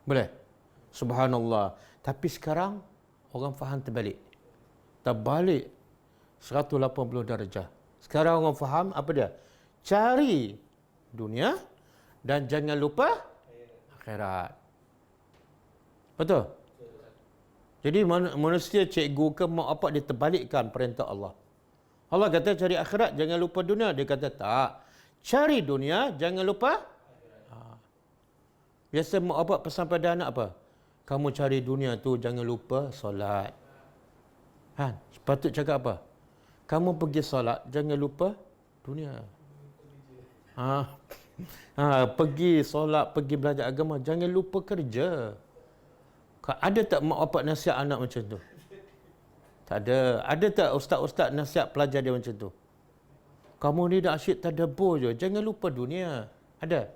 Boleh? Subhanallah. Tapi sekarang orang faham terbalik. 180 darjah. Sekarang orang faham apa dia? Cari dunia dan jangan lupa akhirat. Betul? Jadi manusia cikgu ke mak apa dia terbalikkan perintah Allah. Allah kata cari akhirat, jangan lupa dunia. Dia kata tak. Cari dunia, jangan lupa. Biasa mak apa pesan pada anak apa? Kamu cari dunia tu, jangan lupa solat. Kan? Sepatut cakap apa? Kamu pergi solat, jangan lupa dunia. Pergi solat, pergi belajar agama, jangan lupa kerja. Ada tak mak bapak nasihat anak macam tu? Tak ada. Ada tak ustaz-ustaz nasihat pelajar dia macam tu? Kamu ni dah asyik tadabbur je, jangan lupa dunia. Ada?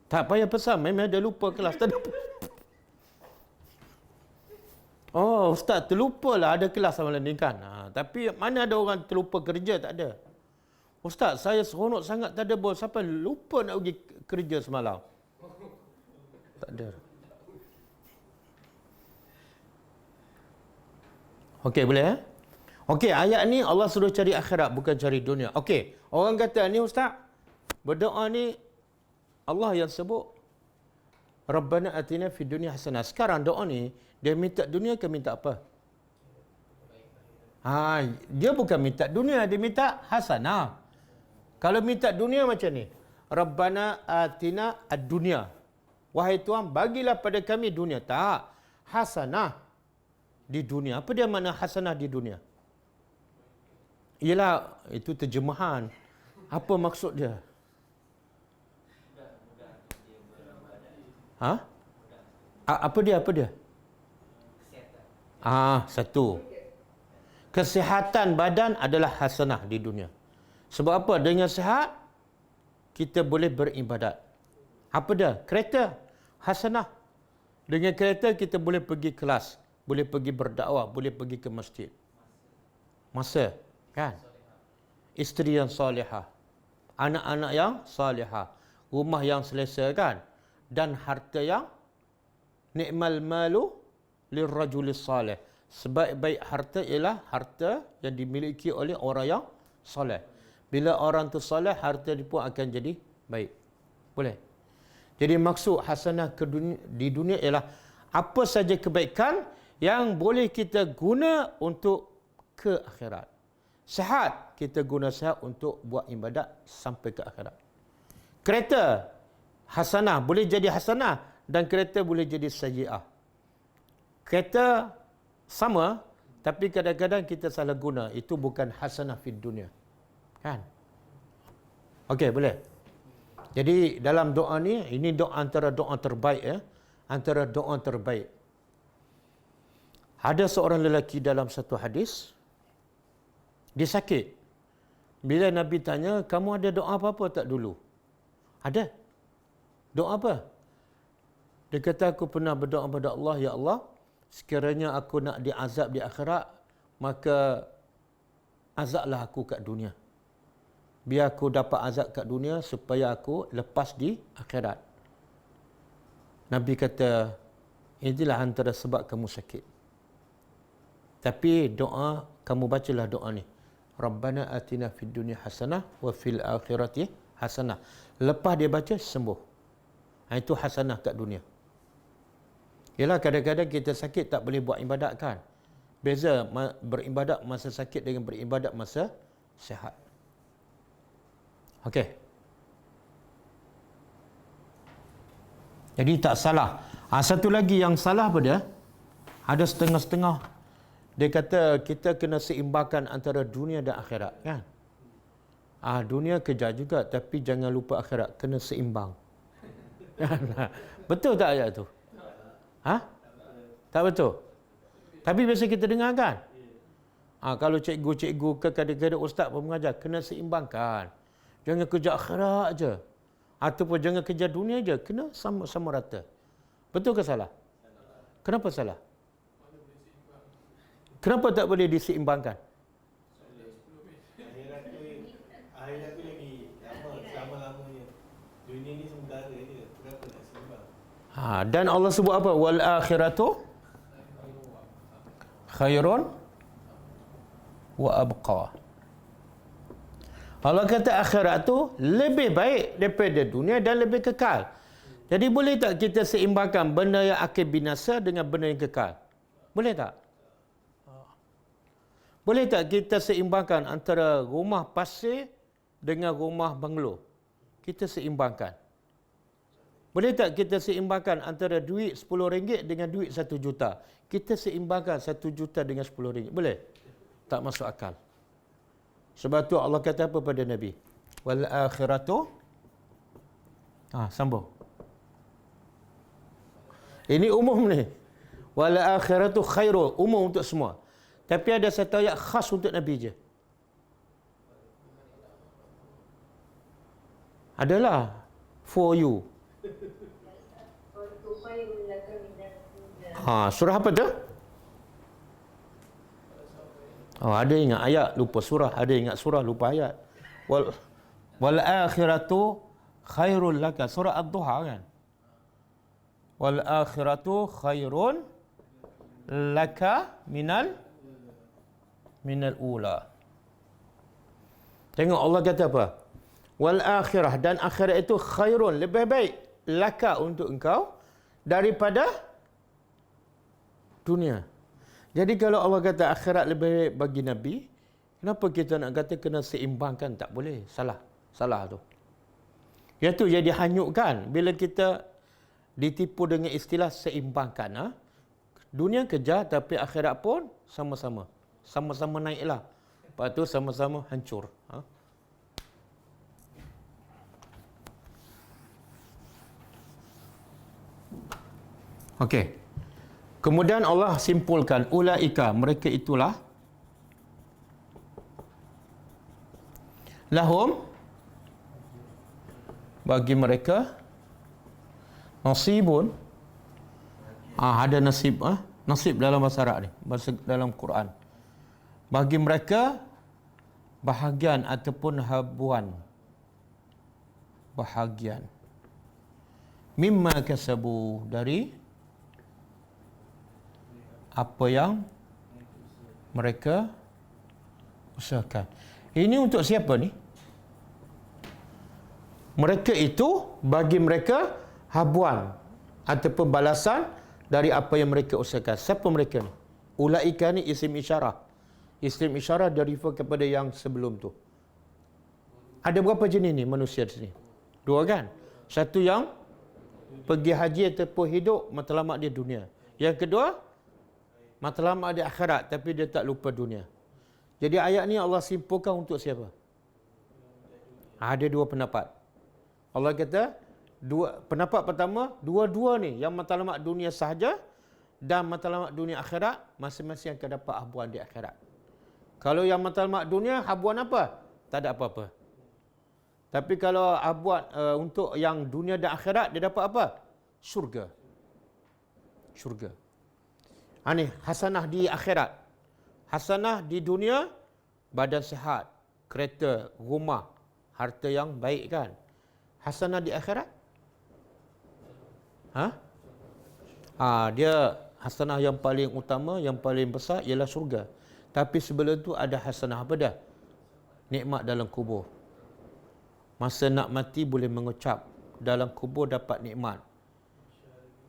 Tak payah pesan, memang ada lupa kelas tadabbur. Oh, ustaz terlupalah ada kelas malam ni kan. Tapi mana ada orang terlupa kerja? Tak ada. Ustaz, saya seronok sangat tadabbur sampai lupa nak pergi kerja semalam. Tak ada. Okey, boleh? Okey, ayat ni Allah suruh cari akhirat, bukan cari dunia. Okey, orang kata ni ustaz, berdoa ni Allah yang sebut Rabbana atina fid dunya hasanah. Sekarang doa ni dia minta dunia ke minta apa? Dia bukan minta dunia, dia minta hasanah. Kalau minta dunia macam ni, Rabbana atina ad-dunya. Wahai Tuhan, bagilah pada kami dunia. Tak, hasanah di dunia. Apa dia makna hasanah di dunia? Ialah itu terjemahan. Apa maksud dia? Apa dia? Satu. Kesihatan badan adalah hasanah di dunia. Sebab apa? Dengan sihat kita boleh beribadat. Apa dia? Kereta, hasanah. Dengan kereta kita boleh pergi kelas, boleh pergi berdakwah, boleh pergi ke masjid. Masa, kan? Isteri yang salihah, anak-anak yang salihah, rumah yang selesa, kan? Dan harta yang ni'mal malu lirrajulis salih. Sebaik-baik harta ialah harta yang dimiliki oleh orang yang soleh. Bila orang tu soleh, harta dia pun akan jadi baik. Boleh? Jadi maksud hasanah di dunia ialah apa saja kebaikan yang boleh kita guna untuk ke akhirat. Sihat, kita guna sihat untuk buat ibadat sampai ke akhirat. Kereta, hasanah, boleh jadi hasanah dan kereta boleh jadi sayyi'ah. Kereta sama, tapi kadang-kadang kita salah guna. Itu bukan hasanah fid dunia. Kan? Okey, boleh. Jadi dalam doa ni, ini doa antara doa terbaik ya. Antara doa terbaik. Ada seorang lelaki dalam satu hadis, dia sakit. Bila Nabi tanya, kamu ada doa apa-apa tak dulu? Ada. Doa apa? Dia kata, aku pernah berdoa kepada Allah, ya Allah, sekiranya aku nak diazab di akhirat, maka azablah aku kat dunia. Biar aku dapat azab kat dunia supaya aku lepas di akhirat. Nabi kata, inilah antara sebab kamu sakit. Tapi doa, kamu bacalah doa ni. Rabbana atina fid dunya hasanah wa fil akhirati hasanah. Lepas dia baca, sembuh. Itu hasanah kat dunia. Yalah, kadang-kadang kita sakit tak boleh buat ibadat kan. Beza beribadat masa sakit dengan beribadat masa sihat. Okey. Jadi tak salah. Satu lagi yang salah apa dia? Ada setengah-setengah. Dia kata kita kena seimbangkan antara dunia dan akhirat, kan? Dunia kejar juga, tapi jangan lupa akhirat. Kena seimbang. Betul tak ayat tu? Tak betul? Tapi biasa kita dengar kan? Kalau cikgu-cikgu ke kadang-kadang ustaz pun mengajar, kena seimbangkan. Jangan kejar akhirat aja. Ataupun jangan kejar dunia aja. Kena sama-sama rata. Betul ke salah? Kenapa salah? Kenapa tak boleh diseimbangkan? Akhirat tu lagi lama, selama-lamanya. Dunia ni sementara je. Kenapa nak seimbang? Dan Allah sebut apa? Wal akhiratu khairun wa abqa. Allah kata akhirat tu lebih baik daripada dunia dan lebih kekal. Jadi boleh tak kita seimbangkan benda yang akan binasa dengan benda yang kekal? Boleh tak? Boleh tak kita seimbangkan antara rumah pasir dengan rumah banglo? Kita seimbangkan. Boleh tak kita seimbangkan antara duit RM10 dengan duit RM1 juta? Kita seimbangkan RM1 juta dengan RM10. Boleh? Tak masuk akal. Sebab tu Allah kata apa pada Nabi? Wal akhiratu. Sambung. Ini umum ni. Wal akhiratu khairu. Umum untuk semua. Tapi ada satu ayat khas untuk Nabi je. Adalah for you. Surah apa tu? Ada ingat ayat, lupa surah. Ada ingat surah, lupa ayat. Wal akhiratu khairul laka. Surah Ad-Duha kan? Wal akhiratu khairun laka minal ula. Tengok Allah kata apa? Wal akhirah, dan akhirat itu khairun, lebih baik laka untuk engkau daripada dunia. Jadi kalau Allah kata akhirat lebih baik bagi Nabi, kenapa kita nak kata kena seimbangkan? Tak boleh. Salah tu. Iaitu jadi hanyutkan bila kita ditipu dengan istilah seimbangkan. Dunia kejar tapi akhirat pun sama-sama. Sama-sama naiklah. Lepas tu sama-sama hancur. Okey. Kemudian Allah simpulkan, ulaika, mereka itulah, lahum, bagi mereka, nasibun, ada nasib, nasib dalam bahasa Arab ni, dalam Quran. Bagi mereka, bahagian ataupun habuan. Bahagian. Mimma kasabu, dari apa yang mereka usahakan. Ini untuk siapa ni? Mereka itu bagi mereka habuan ataupun balasan dari apa yang mereka usahakan. Siapa mereka ni? Ulaika ni isim isyarah. Isim isyarah deriva kepada yang sebelum tu. Ada berapa jenis ni manusia di sini? Dua kan? Satu yang pergi haji ataupun hidup matlamat dia dunia. Yang kedua, matlamat dia akhirat tapi dia tak lupa dunia. Jadi ayat ni Allah simpulkan untuk siapa? Ada dua pendapat. Allah kata, pendapat pertama, dua-dua ni yang matlamat dunia sahaja dan matlamat dunia akhirat masing-masing akan dapat habuan di akhirat. Kalau yang matlamat dunia, habuan apa? Tak ada apa-apa. Tapi kalau habuan untuk yang dunia dan akhirat, dia dapat apa? Syurga. Syurga. Ni hasanah di akhirat. Hasanah di dunia, badan sihat, kereta, rumah, harta yang baik kan. Hasanah di akhirat? Dia hasanah yang paling utama, yang paling besar ialah syurga. Tapi sebelum tu ada hasanah apa dah? Nikmat dalam kubur. Masa nak mati boleh mengucap. Dalam kubur dapat nikmat.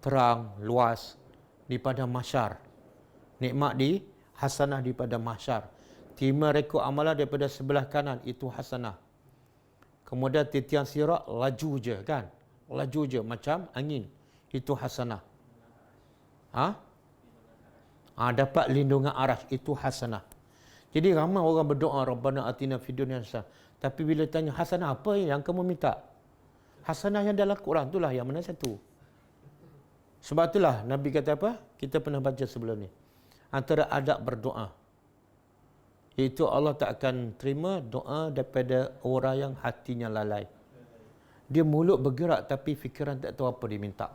Terang, luas di padang mahsyar. Nikmat di hasanah di padang mahsyar. Terima rekod amalan daripada sebelah kanan, itu hasanah. Kemudian titian sirat laju je kan? Laju je macam angin. Itu hasanah. Dapat lindungan arasy, itu hasanah. Jadi ramai orang berdoa Rabbana atina fid dunya hasanah. Tapi bila tanya hasanah apa yang kamu minta? Hasanah yang dalam Quran itulah yang mana satu. Sebab itulah Nabi kata apa? Kita pernah baca sebelum ni. Antara adab berdoa, iaitu Allah tak akan terima doa daripada orang yang hatinya lalai. Dia mulut bergerak tapi fikiran tak tahu apa dia minta.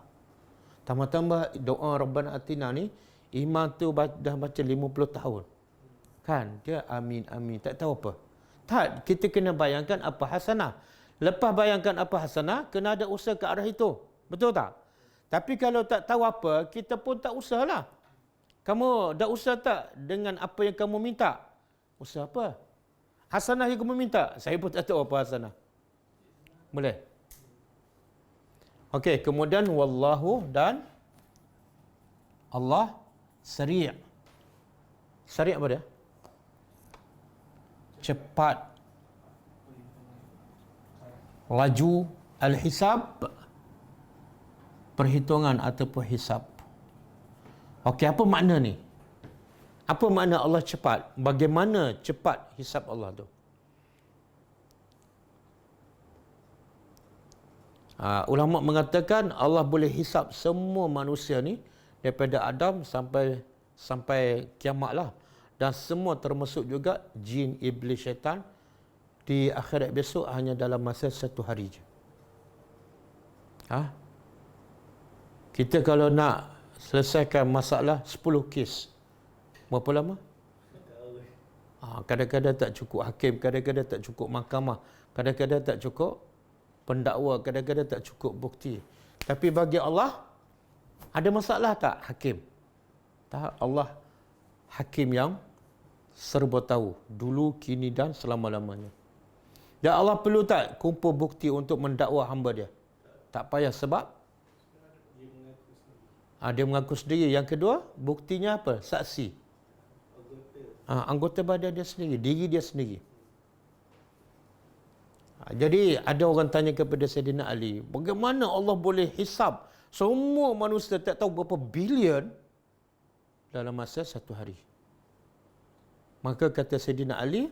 Tambah-tambah doa Rabbana atina ni, imam tu dah baca 50 tahun. Kan? Dia amin, amin. Tak tahu apa. Tak, kita kena bayangkan apa hasanah. Lepas bayangkan apa hasanah, kena ada usaha ke arah itu. Betul tak? Tapi kalau tak tahu apa, kita pun tak usahalah. Kamu dah usaha tak dengan apa yang kamu minta? Usaha apa? Hasanah yang kamu minta. Saya pun tak tahu apa hasanah. Boleh? Okey, kemudian wallahu dan Allah sari'. Sari' apa dia? Cepat. Laju al-hisab, perhitungan ataupun hisab. Okey, apa makna ni? Apa makna Allah cepat? Bagaimana cepat hisab Allah tu? Ulama mengatakan Allah boleh hisab semua manusia ni daripada Adam sampai kiamat lah. Dan semua termasuk juga jin, iblis, syaitan di akhirat besok hanya dalam masa 1 hari je. Kita kalau nak selesaikan masalah 10 kes, berapa lama? Kadang-kadang tak cukup hakim, kadang-kadang tak cukup mahkamah, kadang-kadang tak cukup pendakwa, kadang-kadang tak cukup bukti. Tapi bagi Allah, ada masalah tak hakim? Tak, Allah hakim yang serba tahu, dulu, kini dan selama-lamanya. Dan Allah perlu tak kumpul bukti untuk mendakwa hamba dia? Tak payah, sebab dia mengaku sendiri. Yang kedua, buktinya apa? Saksi. Anggota badan dia sendiri, diri dia sendiri. Jadi ada orang tanya kepada Sayyidina Ali, bagaimana Allah boleh hisab semua manusia tak tahu berapa bilion dalam masa 1 hari? Maka kata Sayyidina Ali,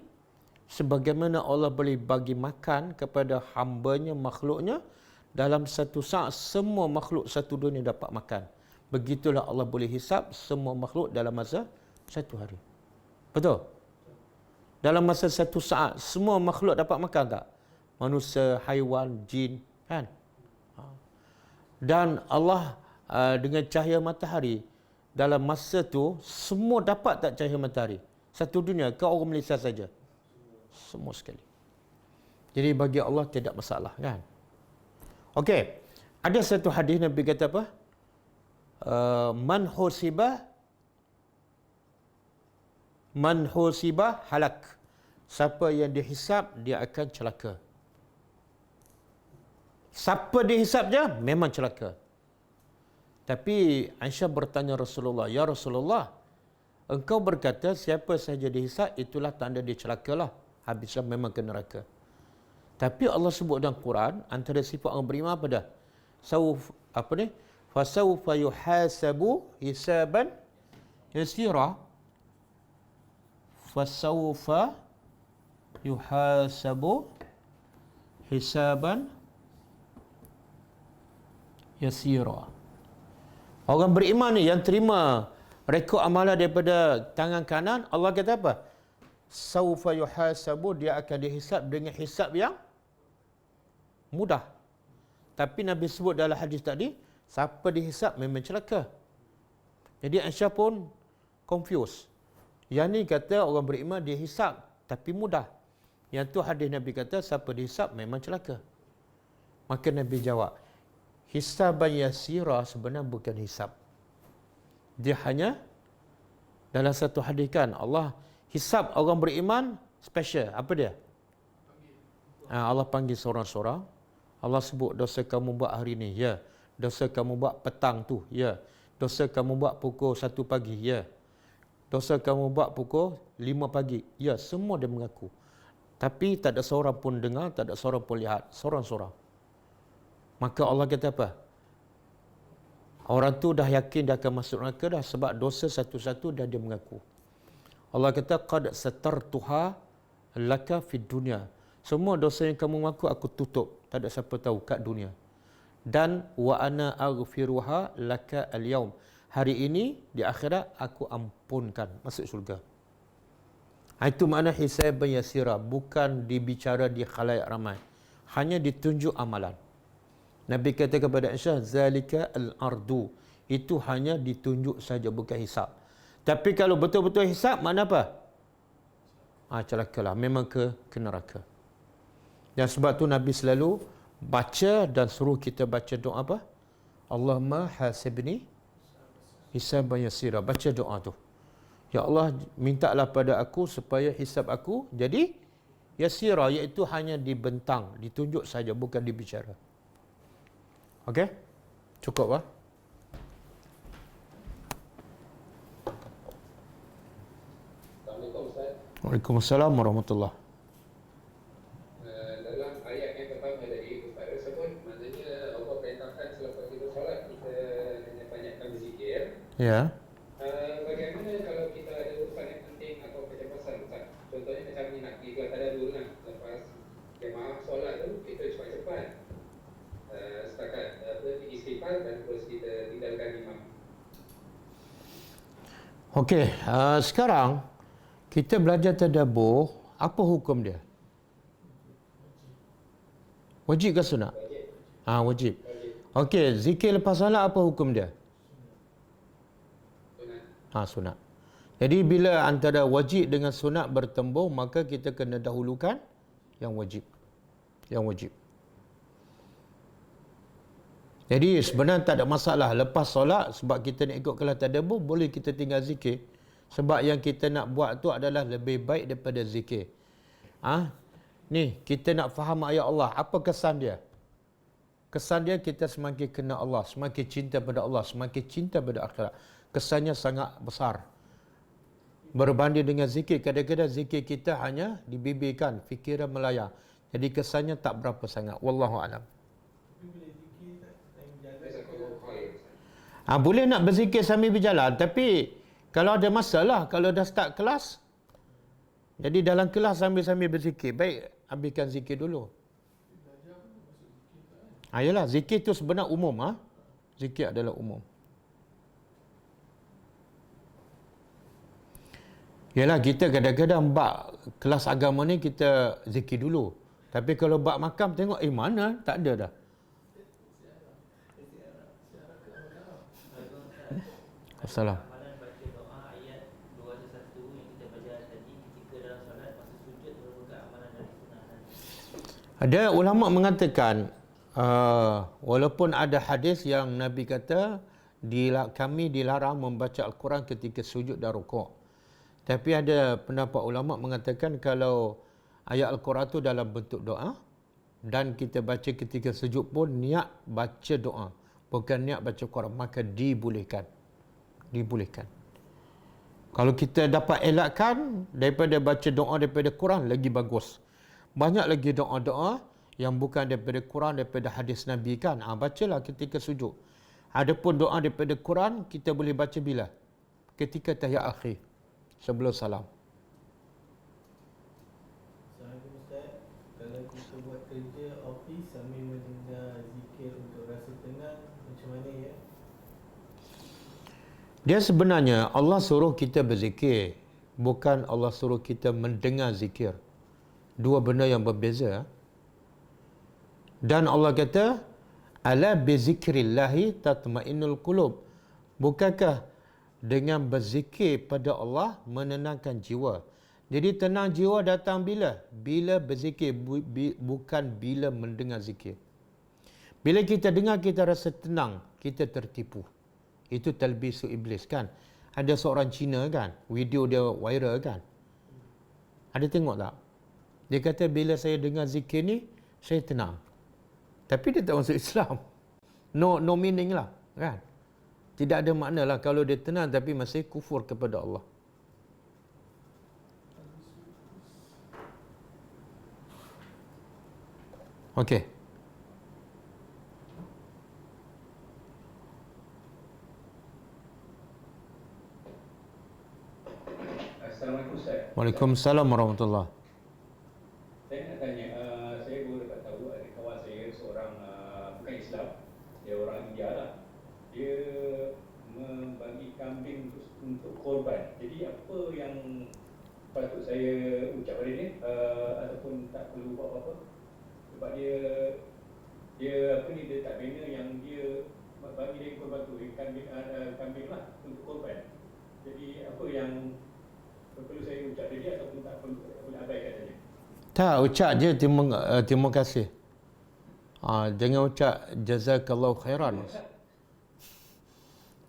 sebagaimana Allah boleh bagi makan kepada hambanya, makhluknya, dalam 1 saat semua makhluk satu dunia dapat makan. Begitulah Allah boleh hisab semua makhluk dalam masa 1 hari. Betul? Dalam masa 1 saat semua makhluk dapat makan tak? Manusia, haiwan, jin, kan? Dan Allah dengan cahaya matahari, dalam masa tu semua dapat tak cahaya matahari? Satu dunia ke orang Malaysia saja? Semua sekali. Jadi bagi Allah tidak masalah, kan? Okey. Ada satu hadis Nabi kata apa? Man husibah halak. Siapa yang dihisap, dia akan celaka. Siapa dihisap je, memang celaka. Tapi Aisyah bertanya Rasulullah, ya Rasulullah, engkau berkata siapa saja dihisap, itulah tanda dia celakalah. Habislah memang ke neraka. Tapi Allah sebut dalam Quran, antara sifat orang beriman apa dah? Fasawfa yuhasabu hisaban yasira. Fasawfa yuhasabu hisaban yasira. Orang beriman ni yang terima rekod amalan daripada tangan kanan, Allah kata apa? Saufa yuhasabu, dia akan dihisab dengan hisab yang mudah. Tapi Nabi sebut dalam hadis tadi, siapa dihisab memang celaka. Jadi Aisyah pun confused. Yang ni kata orang beriman dihisab tapi mudah. Yang tu hadis Nabi kata siapa dihisab memang celaka. Maka Nabi jawab, hisaban yasira sebenarnya bukan hisab. Dia hanya dalam satu hadis kan, Allah hisab orang beriman special. Apa dia? Allah panggil seorang-seorang. Allah sebut dosa kamu buat hari ni, ya. Dosa kamu buat petang tu, ya. Dosa kamu buat pukul 1 pagi, ya. Dosa kamu buat pukul 5 pagi, ya. Semua dia mengaku. Tapi tak ada seorang pun dengar, tak ada seorang pun lihat. Seorang-seorang. Maka Allah kata apa? Orang tu dah yakin dia akan masuk neraka dah, sebab dosa satu-satu dah dia mengaku. Allah kata qad satartuha laka fid dunya. Semua dosa yang kamu mengaku aku tutup, tak ada siapa tahu kat dunia. Dan wa ana aghfiruha laka al-yaum. Hari ini di akhirat aku ampunkan, masuk syurga. Itu makna hisaban yasira, bukan dibicara di khalayak ramai. Hanya ditunjuk amalan. Nabi kata kepada Aisyah, zalika al-ardu. Itu hanya ditunjuk saja, bukan hisab. Tapi kalau betul-betul hisab, makna apa? Celakalah, memang ke neraka. Dan sebab tu Nabi selalu baca dan suruh kita baca doa apa? Allahumma hasibni hisaban yasira. Baca doa tu. Ya Allah, mintalah pada aku supaya hisab aku jadi yasira, iaitu hanya dibentang, ditunjuk saja, bukan dibicara. Okey? Cukup lah. Assalamualaikum Ustaz. Waalaikumsalam warahmatullahi. Dalam ayat yang pertama tadi Ustaz sebut, maknanya Allah perintahkan selepas kita solat kita kena banyakkan berzikir. Ya. Bagaimana kalau kita ada urusan yang penting atau kecemasan Ustaz? Contohnya macam ni, nak pergi kelas tadarus lah. Lepas jemaah solat tu kita cepat-cepat setakat istighfar dan terus kita tinggalkan imam. Okey, sekarang kita belajar tadabbur, apa hukum dia? Wajib ke sunat? Wajib. Okey, zikir lepas solat apa hukum dia? Sunat. Jadi bila antara wajib dengan sunat bertembung, maka kita kena dahulukan yang wajib. Yang wajib. Jadi sebenarnya tak ada masalah lepas solat, sebab kita nak ikut kelas tadabbur, boleh kita tinggal zikir. Sebab yang kita nak buat tu adalah lebih baik daripada zikir. Ni kita nak faham ayat Allah, apa kesan dia? Kesan dia kita semakin kenal Allah, semakin cinta pada Allah, semakin cinta pada akhirat. Kesannya sangat besar. Berbanding dengan zikir, kadang-kadang zikir kita hanya dibibirkan, fikiran melayang. Jadi kesannya tak berapa sangat. Wallahu a'lam. Boleh nak berzikir sambil berjalan, tapi kalau ada masalah, kalau dah start kelas, jadi dalam kelas sambil-sambil berzikir, baik ambilkan zikir dulu. Yalah, zikir tu sebenarnya umum. Zikir adalah umum. Yalah, kita kadang-kadang bab kelas agama ni kita zikir dulu. Tapi kalau bab makam tengok, mana? Tak ada dah. Assalam. Ada ulama mengatakan, walaupun ada hadis yang Nabi kata, kami dilarang membaca Al-Quran ketika sujud dan rukuk. Tapi ada pendapat ulama mengatakan kalau ayat Al-Quran itu dalam bentuk doa, dan kita baca ketika sujud pun niat baca doa, bukan niat baca Quran, maka dibolehkan. Dibolehkan. Kalau kita dapat elakkan daripada baca doa daripada Quran, lagi bagus. Banyak lagi doa-doa yang bukan daripada Quran, daripada hadis Nabi kan. Bacalah ketika sujud. Adapun doa daripada Quran, kita boleh baca bila? Ketika tahiyat akhir, sebelum salam. Assalamualaikum Ustaz. Kalau kita buat kerja office sambil mendengar zikir untuk rasa tenang, macam mana ya? Dia sebenarnya Allah suruh kita berzikir, bukan Allah suruh kita mendengar zikir. Dua benda yang berbeza. Dan Allah kata, ala bizikrillahi tatma'innul qulub. Bukankah dengan berzikir pada Allah menenangkan jiwa? Jadi tenang jiwa datang bila? Bila berzikir, bukan bila mendengar zikir. Bila kita dengar kita rasa tenang, kita tertipu. Itu talbisu iblis kan. Ada seorang Cina kan, video dia viral kan. Ada tengok tak? Dia kata bila saya dengar zikir ni, saya tenang. Tapi dia tak masuk Islam. No meaning lah kan. Tidak ada makna lah kalau dia tenang tapi masih kufur kepada Allah. Okey. Assalamualaikum Ustaz. Waalaikumsalam warahmatullahi. Saya nak tanya, saya baru dapat tahu ada kawan saya seorang bukan Islam, dia orang India lah. Dia membagi kambing untuk korban. Jadi apa yang patut saya ucap pada dia ataupun tak perlu buat apa-apa? Sebab dia tak bina yang dia bagi dia korban tu, kambing lah untuk korban. Jadi apa yang perlu saya ucap dia ataupun tak perlu abaikan saja? Tak, ucap je terima kasih. Jangan ucap jazakallahu khairan.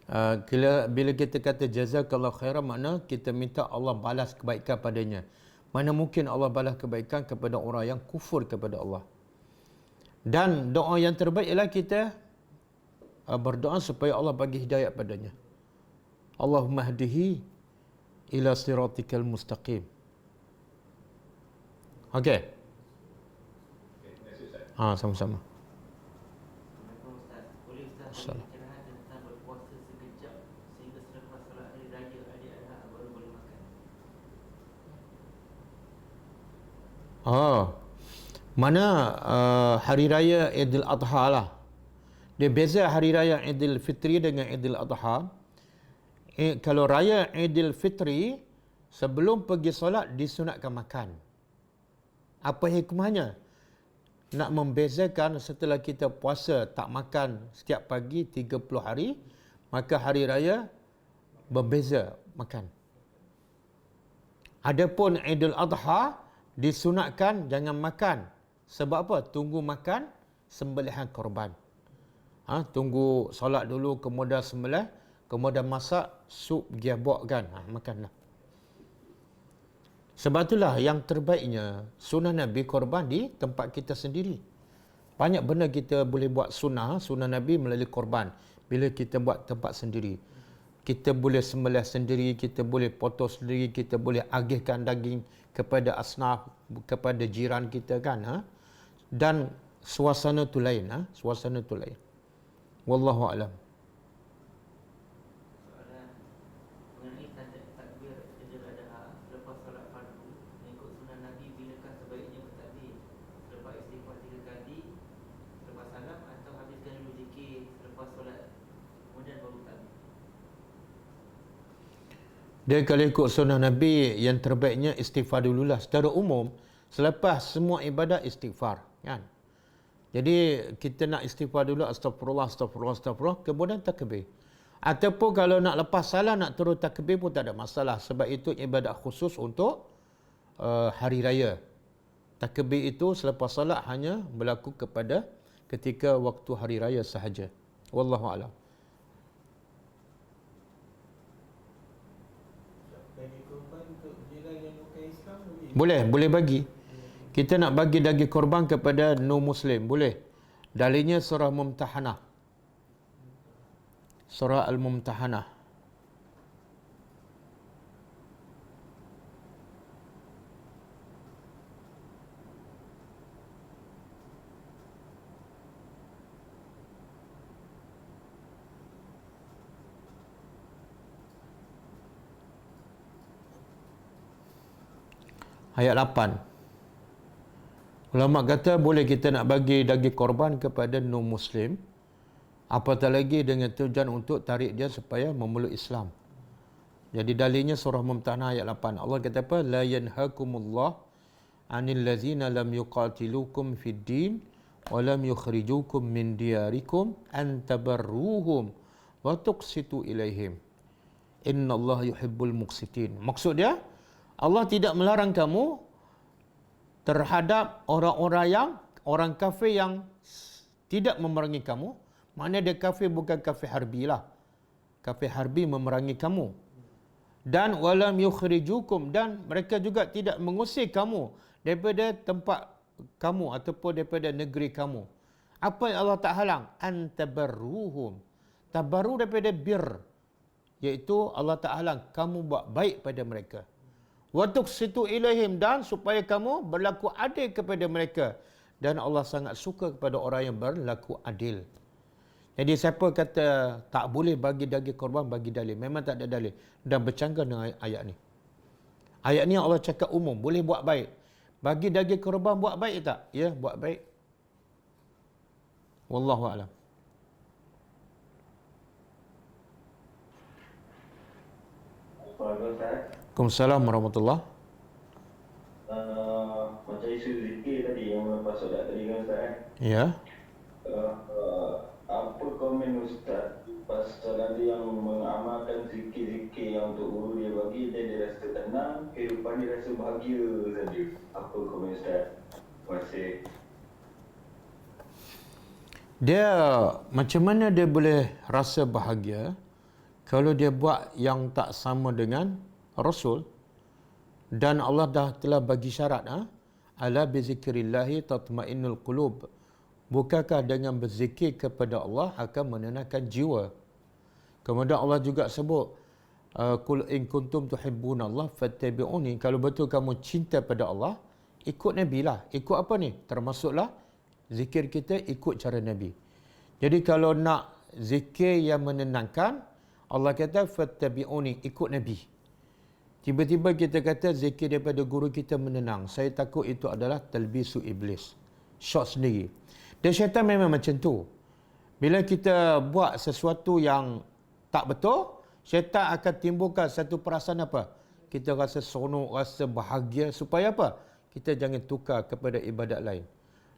Bila kita kata jazakallahu khairan, makna kita minta Allah balas kebaikan padanya. Mana mungkin Allah balas kebaikan kepada orang yang kufur kepada Allah. Dan doa yang terbaik ialah kita berdoa supaya Allah bagi hidayah padanya. Allahumma hdihi ila siratikal mustaqim. Okey. Terima kasih Ustaz. Sama-sama. Assalamualaikum Ustaz. Boleh Ustaz Assalam. beri pencerahan tentang berpuasa sekejap sehingga selepas solat hari raya Aidil-Adha baru boleh makan? Mana hari raya Idul Adha lah. Dia beza hari raya Idul Fitri dengan Idul Adha. Kalau raya Idul Fitri, sebelum pergi solat disunatkan makan. Apa hikmahnya? Nak membezakan setelah kita puasa tak makan setiap pagi 30 hari, maka hari raya berbeza makan. Adapun Idul Adha disunatkan jangan makan. Sebab apa? Tunggu makan sembelihan korban. Tunggu solat dulu, kemudian sembelih, kemudian masak sup giabok kan. Makanlah. Sebab itulah yang terbaiknya sunnah Nabi korban di tempat kita sendiri. Banyak benda kita boleh buat sunnah Nabi melalui korban. Bila kita buat tempat sendiri. Kita boleh sembelih sendiri, kita boleh potong sendiri, kita boleh agihkan daging kepada asnaf, kepada jiran kita kan. Dan suasana tu lain. Suasana tu lain. Wallahu a'lam. Soalan mengenai tanda takbir Aidil-Adha selepas solat fardu mengikut sunnah Nabi, bilakah sebaiknya bertakbir? Selepas istighfar 3 kali selepas salam atau habiskan dulu zikir selepas solat kemudian baru takbir? Dia kalau ikut sunnah Nabi, yang terbaiknya istighfar dululah. Secara umum, selepas semua ibadat istighfar. Kan? Jadi, kita nak istighfar dulu, astagfirullah, kemudian takbir. Ataupun kalau nak lepas salah, nak turun takbir pun tak ada masalah. Sebab itu ibadat khusus untuk hari raya. Takbir itu selepas salat hanya berlaku kepada ketika waktu hari raya sahaja. Wallahu a'lam. Bagi korban untuk jiran yang bukan Islam Boleh bagi. Kita nak bagi daging korban kepada non-Muslim, boleh. Dalilnya surah Mumtahanah. Surah Al-Mumtahanah. Ayat 8. Ulama kata boleh kita nak bagi daging korban kepada non-Muslim, apatah lagi dengan tujuan untuk tarik dia supaya memeluk Islam. Jadi dalilnya surah Mumtahanah ayat 8. Allah kata apa? La yanhakumullah 'anil ladzina lam yuqatilukum fid din wa lam yukhrijukum min diyarikum an tabarruhum wa tuqsitu ilaihim. Innallaha yuhibbul muqsitin. Maksud dia, Allah tidak melarang kamu terhadap orang kafir yang tidak memerangi kamu. Maknanya dia kafir bukan kafir harbi lah. Kafir harbi memerangi kamu. Dan walam yukhrijukum, dan mereka juga tidak mengusir kamu daripada tempat kamu ataupun daripada negeri kamu. Apa yang Allah tak halang? Antabarruhum. Tabarru daripada bir, iaitu Allah tak halang kamu buat baik pada mereka. Wa tuqsitu ilaihim, dan supaya kamu berlaku adil kepada mereka. Dan Allah sangat suka kepada orang yang berlaku adil. Jadi siapa kata tak boleh bagi daging korban, bagi dalil. Memang tak ada dalil. Dan bercanggah dengan ayat ni. Ayat ni Allah cakap umum, boleh buat baik. Bagi daging korban buat baik tak? Ya, buat baik. Wallahu a'lam. Waalaikumsalam warahmatullahi. Macam isu zikir tadi yang lepas solat tadi kan Ustaz Ya. Apa komen Ustaz pasal ada yang mengamalkan zikir-zikir yang untuk guru dia bagi, dan dia rasa tenang, kehidupan dia rasa bahagia saja. Apa komen Ustaz? Terima kasih. Dia macam mana dia boleh rasa bahagia? Kalau dia buat yang tak sama dengan Rasul, dan Allah telah bagi syarat, ala bizikrillahi tatmainnul qulub. Bukankah dengan berzikir kepada Allah akan menenangkan jiwa? Kemudian Allah juga sebut, qul in kuntum tuhibbunallah fattabi'uni. Kalau betul kamu cinta pada Allah, ikut Nabi lah. Ikut apa ni? Termasuklah zikir kita ikut cara Nabi. Jadi kalau nak zikir yang menenangkan, Allah kata fattabi'uni, ikut Nabi. Tiba-tiba kita kata zikir daripada guru kita menenang. Saya takut itu adalah talbisu iblis. Shot sendiri. Dan syaitan memang macam tu. Bila kita buat sesuatu yang tak betul, syaitan akan timbulkan satu perasaan apa? Kita rasa seronok, rasa bahagia. Supaya apa? Kita jangan tukar kepada ibadat lain.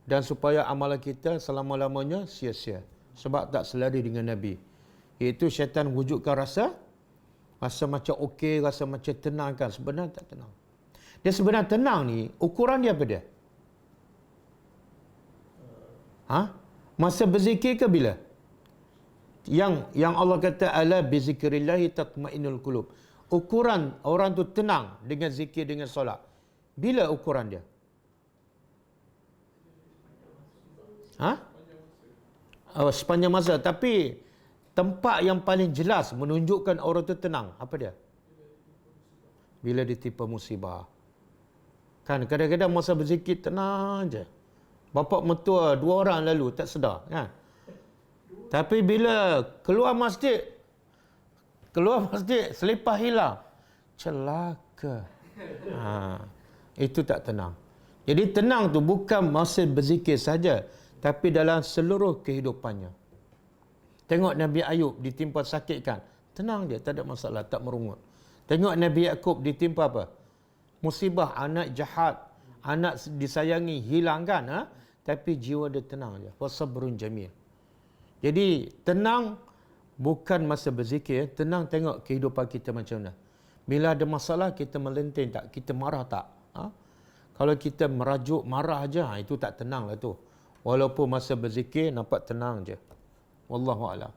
Dan supaya amalan kita selama-lamanya sia-sia. Sebab tak selari dengan Nabi. Iaitu syaitan wujudkan rasa macam okey, rasa macam tenang kan. Sebenarnya tak tenang. Dia sebenarnya tenang ni, ukuran dia apa dia? Masa berzikir ke bila? Yang Allah kata ala bizikrillahi tatmainnul qulub. Ukuran orang tu tenang dengan zikir, dengan solat. Bila ukuran dia? Sepanjang masa. Tapi tempat yang paling jelas menunjukkan orang tu tenang, apa dia? Bila ditimpa musibah. Kan kadang-kadang masa berzikir tenang je. Bapa mertua 2 orang lalu tak sedar, kan? Tapi bila keluar masjid selipar hilang, celaka. Itu tak tenang. Jadi tenang tu bukan masa berzikir saja, tapi dalam seluruh kehidupannya. Tengok Nabi Ayub ditimpa sakit kan, tenang dia, tak ada masalah, tak merungut. Tengok Nabi Yakub ditimpa apa? Musibah, anak jahat, anak disayangi, hilang kan? Tapi jiwa dia tenang je. Wasabrun jamil. Jadi tenang bukan masa berzikir, tenang tengok kehidupan kita macam mana. Bila ada masalah kita melenting tak? Kita marah tak? Kalau kita merajuk marah aja, itu tak tenang lah tu. Walaupun masa berzikir nampak tenang je. Wallahu a'lam.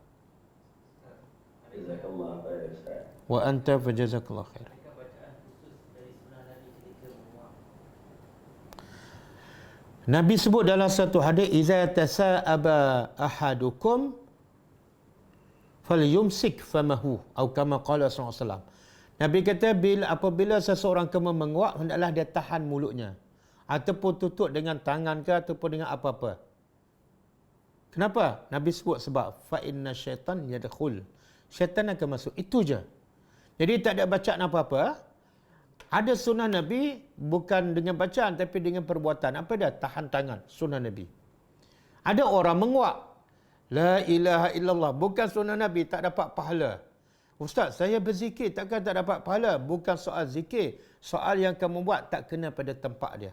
Jazakallah khair Ustaz. Wa anta fajazakallah khair. Nabi sebut dalam satu hadis, iza tasa'aba ahadukum falyumsik famahu, atau kama qala sallallahu alaihi wasallam. Nabi kata apabila seseorang kamu menguap, hendaklah dia tahan mulutnya ataupun tutup dengan tangan ke ataupun dengan apa-apa. Kenapa? Nabi sebut sebab fa inna syaitan yadkhul. Syaitan akan masuk. Itu je. Jadi tak ada bacaan apa-apa. Ada sunnah Nabi bukan dengan bacaan tapi dengan perbuatan. Apa dia? Tahan tangan. Sunnah Nabi. Ada orang menguap. La ilaha illallah. Bukan sunnah Nabi, tak dapat pahala. Ustaz, saya berzikir takkan tak dapat pahala? Bukan soal zikir. Soal yang kamu buat tak kena pada tempat dia.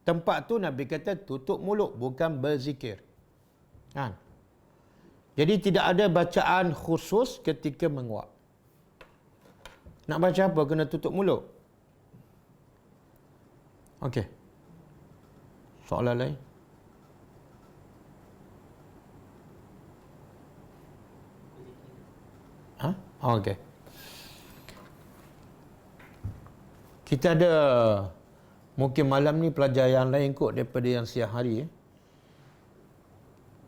Tempat tu Nabi kata tutup mulut, bukan berzikir. Kan? Jadi tidak ada bacaan khusus ketika menguap. Nak baca apa? Kena tutup mulut. Okey. Soalan lain? Okey. Kita ada mungkin malam ni pelajaran lain kot daripada yang siang hari.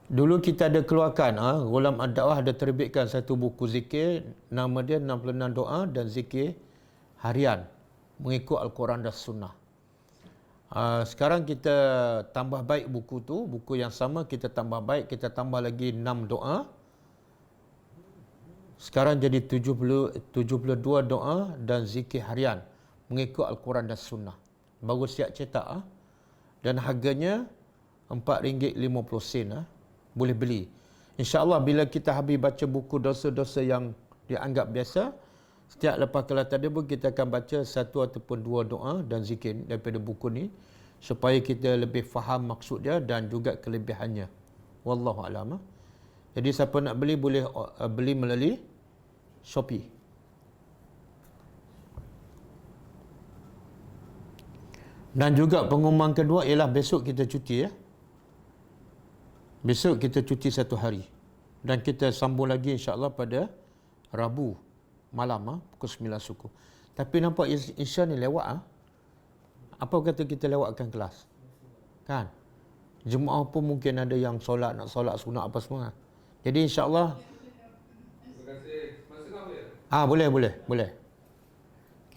Dulu kita ada keluarkan, Ghulam Ad-Da'wah ada terbitkan satu buku zikir, nama dia 66 doa dan zikir harian mengikut Al-Quran dan Sunnah. Sekarang kita tambah baik buku tu, buku yang sama kita tambah baik, kita tambah lagi 6 doa. Sekarang jadi 72 doa dan zikir harian mengikut Al-Quran dan Sunnah. Baru siap cetak. Dan harganya RM4.50. Boleh beli. InsyaAllah bila kita habis baca buku dosa-dosa yang dianggap biasa, setiap lepas kelas tadi pun kita akan baca 1 ataupun 2 doa dan zikir daripada buku ni supaya kita lebih faham maksud dia dan juga kelebihannya. Wallahu a'lam. Jadi siapa nak beli boleh beli melalui Shopee. Dan juga pengumuman kedua ialah besok kita cuti ya. Besok kita cuti 1 hari. Dan kita sambung lagi insya-Allah pada Rabu malam pukul 9 suku. Tapi nampak Isya ni lewat Apa kata kita lewatkan kelas? Kan? Jemaah pun mungkin ada yang nak solat sunat apa semua. Jadi insya-Allah boleh.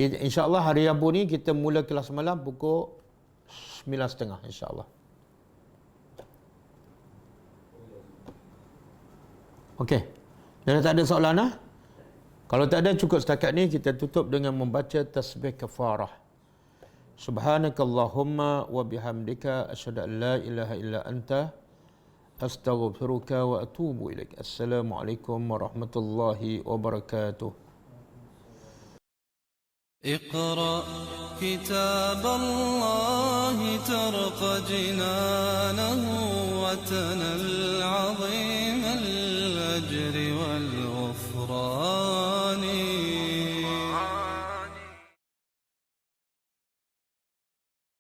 InsyaAllah hari Rabu ni kita mula kelas malam pukul 9.30 insyaAllah. Okey. Dah tak ada soalan Kalau tak ada, cukup setakat ni kita tutup dengan membaca tasbih kafarah. Subhanakallahumma wa bihamdika asyhadu an la ilaha illa anta astaghfiruka wa atubu ilaik. Assalamualaikum warahmatullahi wabarakatuh. اقرأ كتاب الله ترق جنانه وتنى العظيم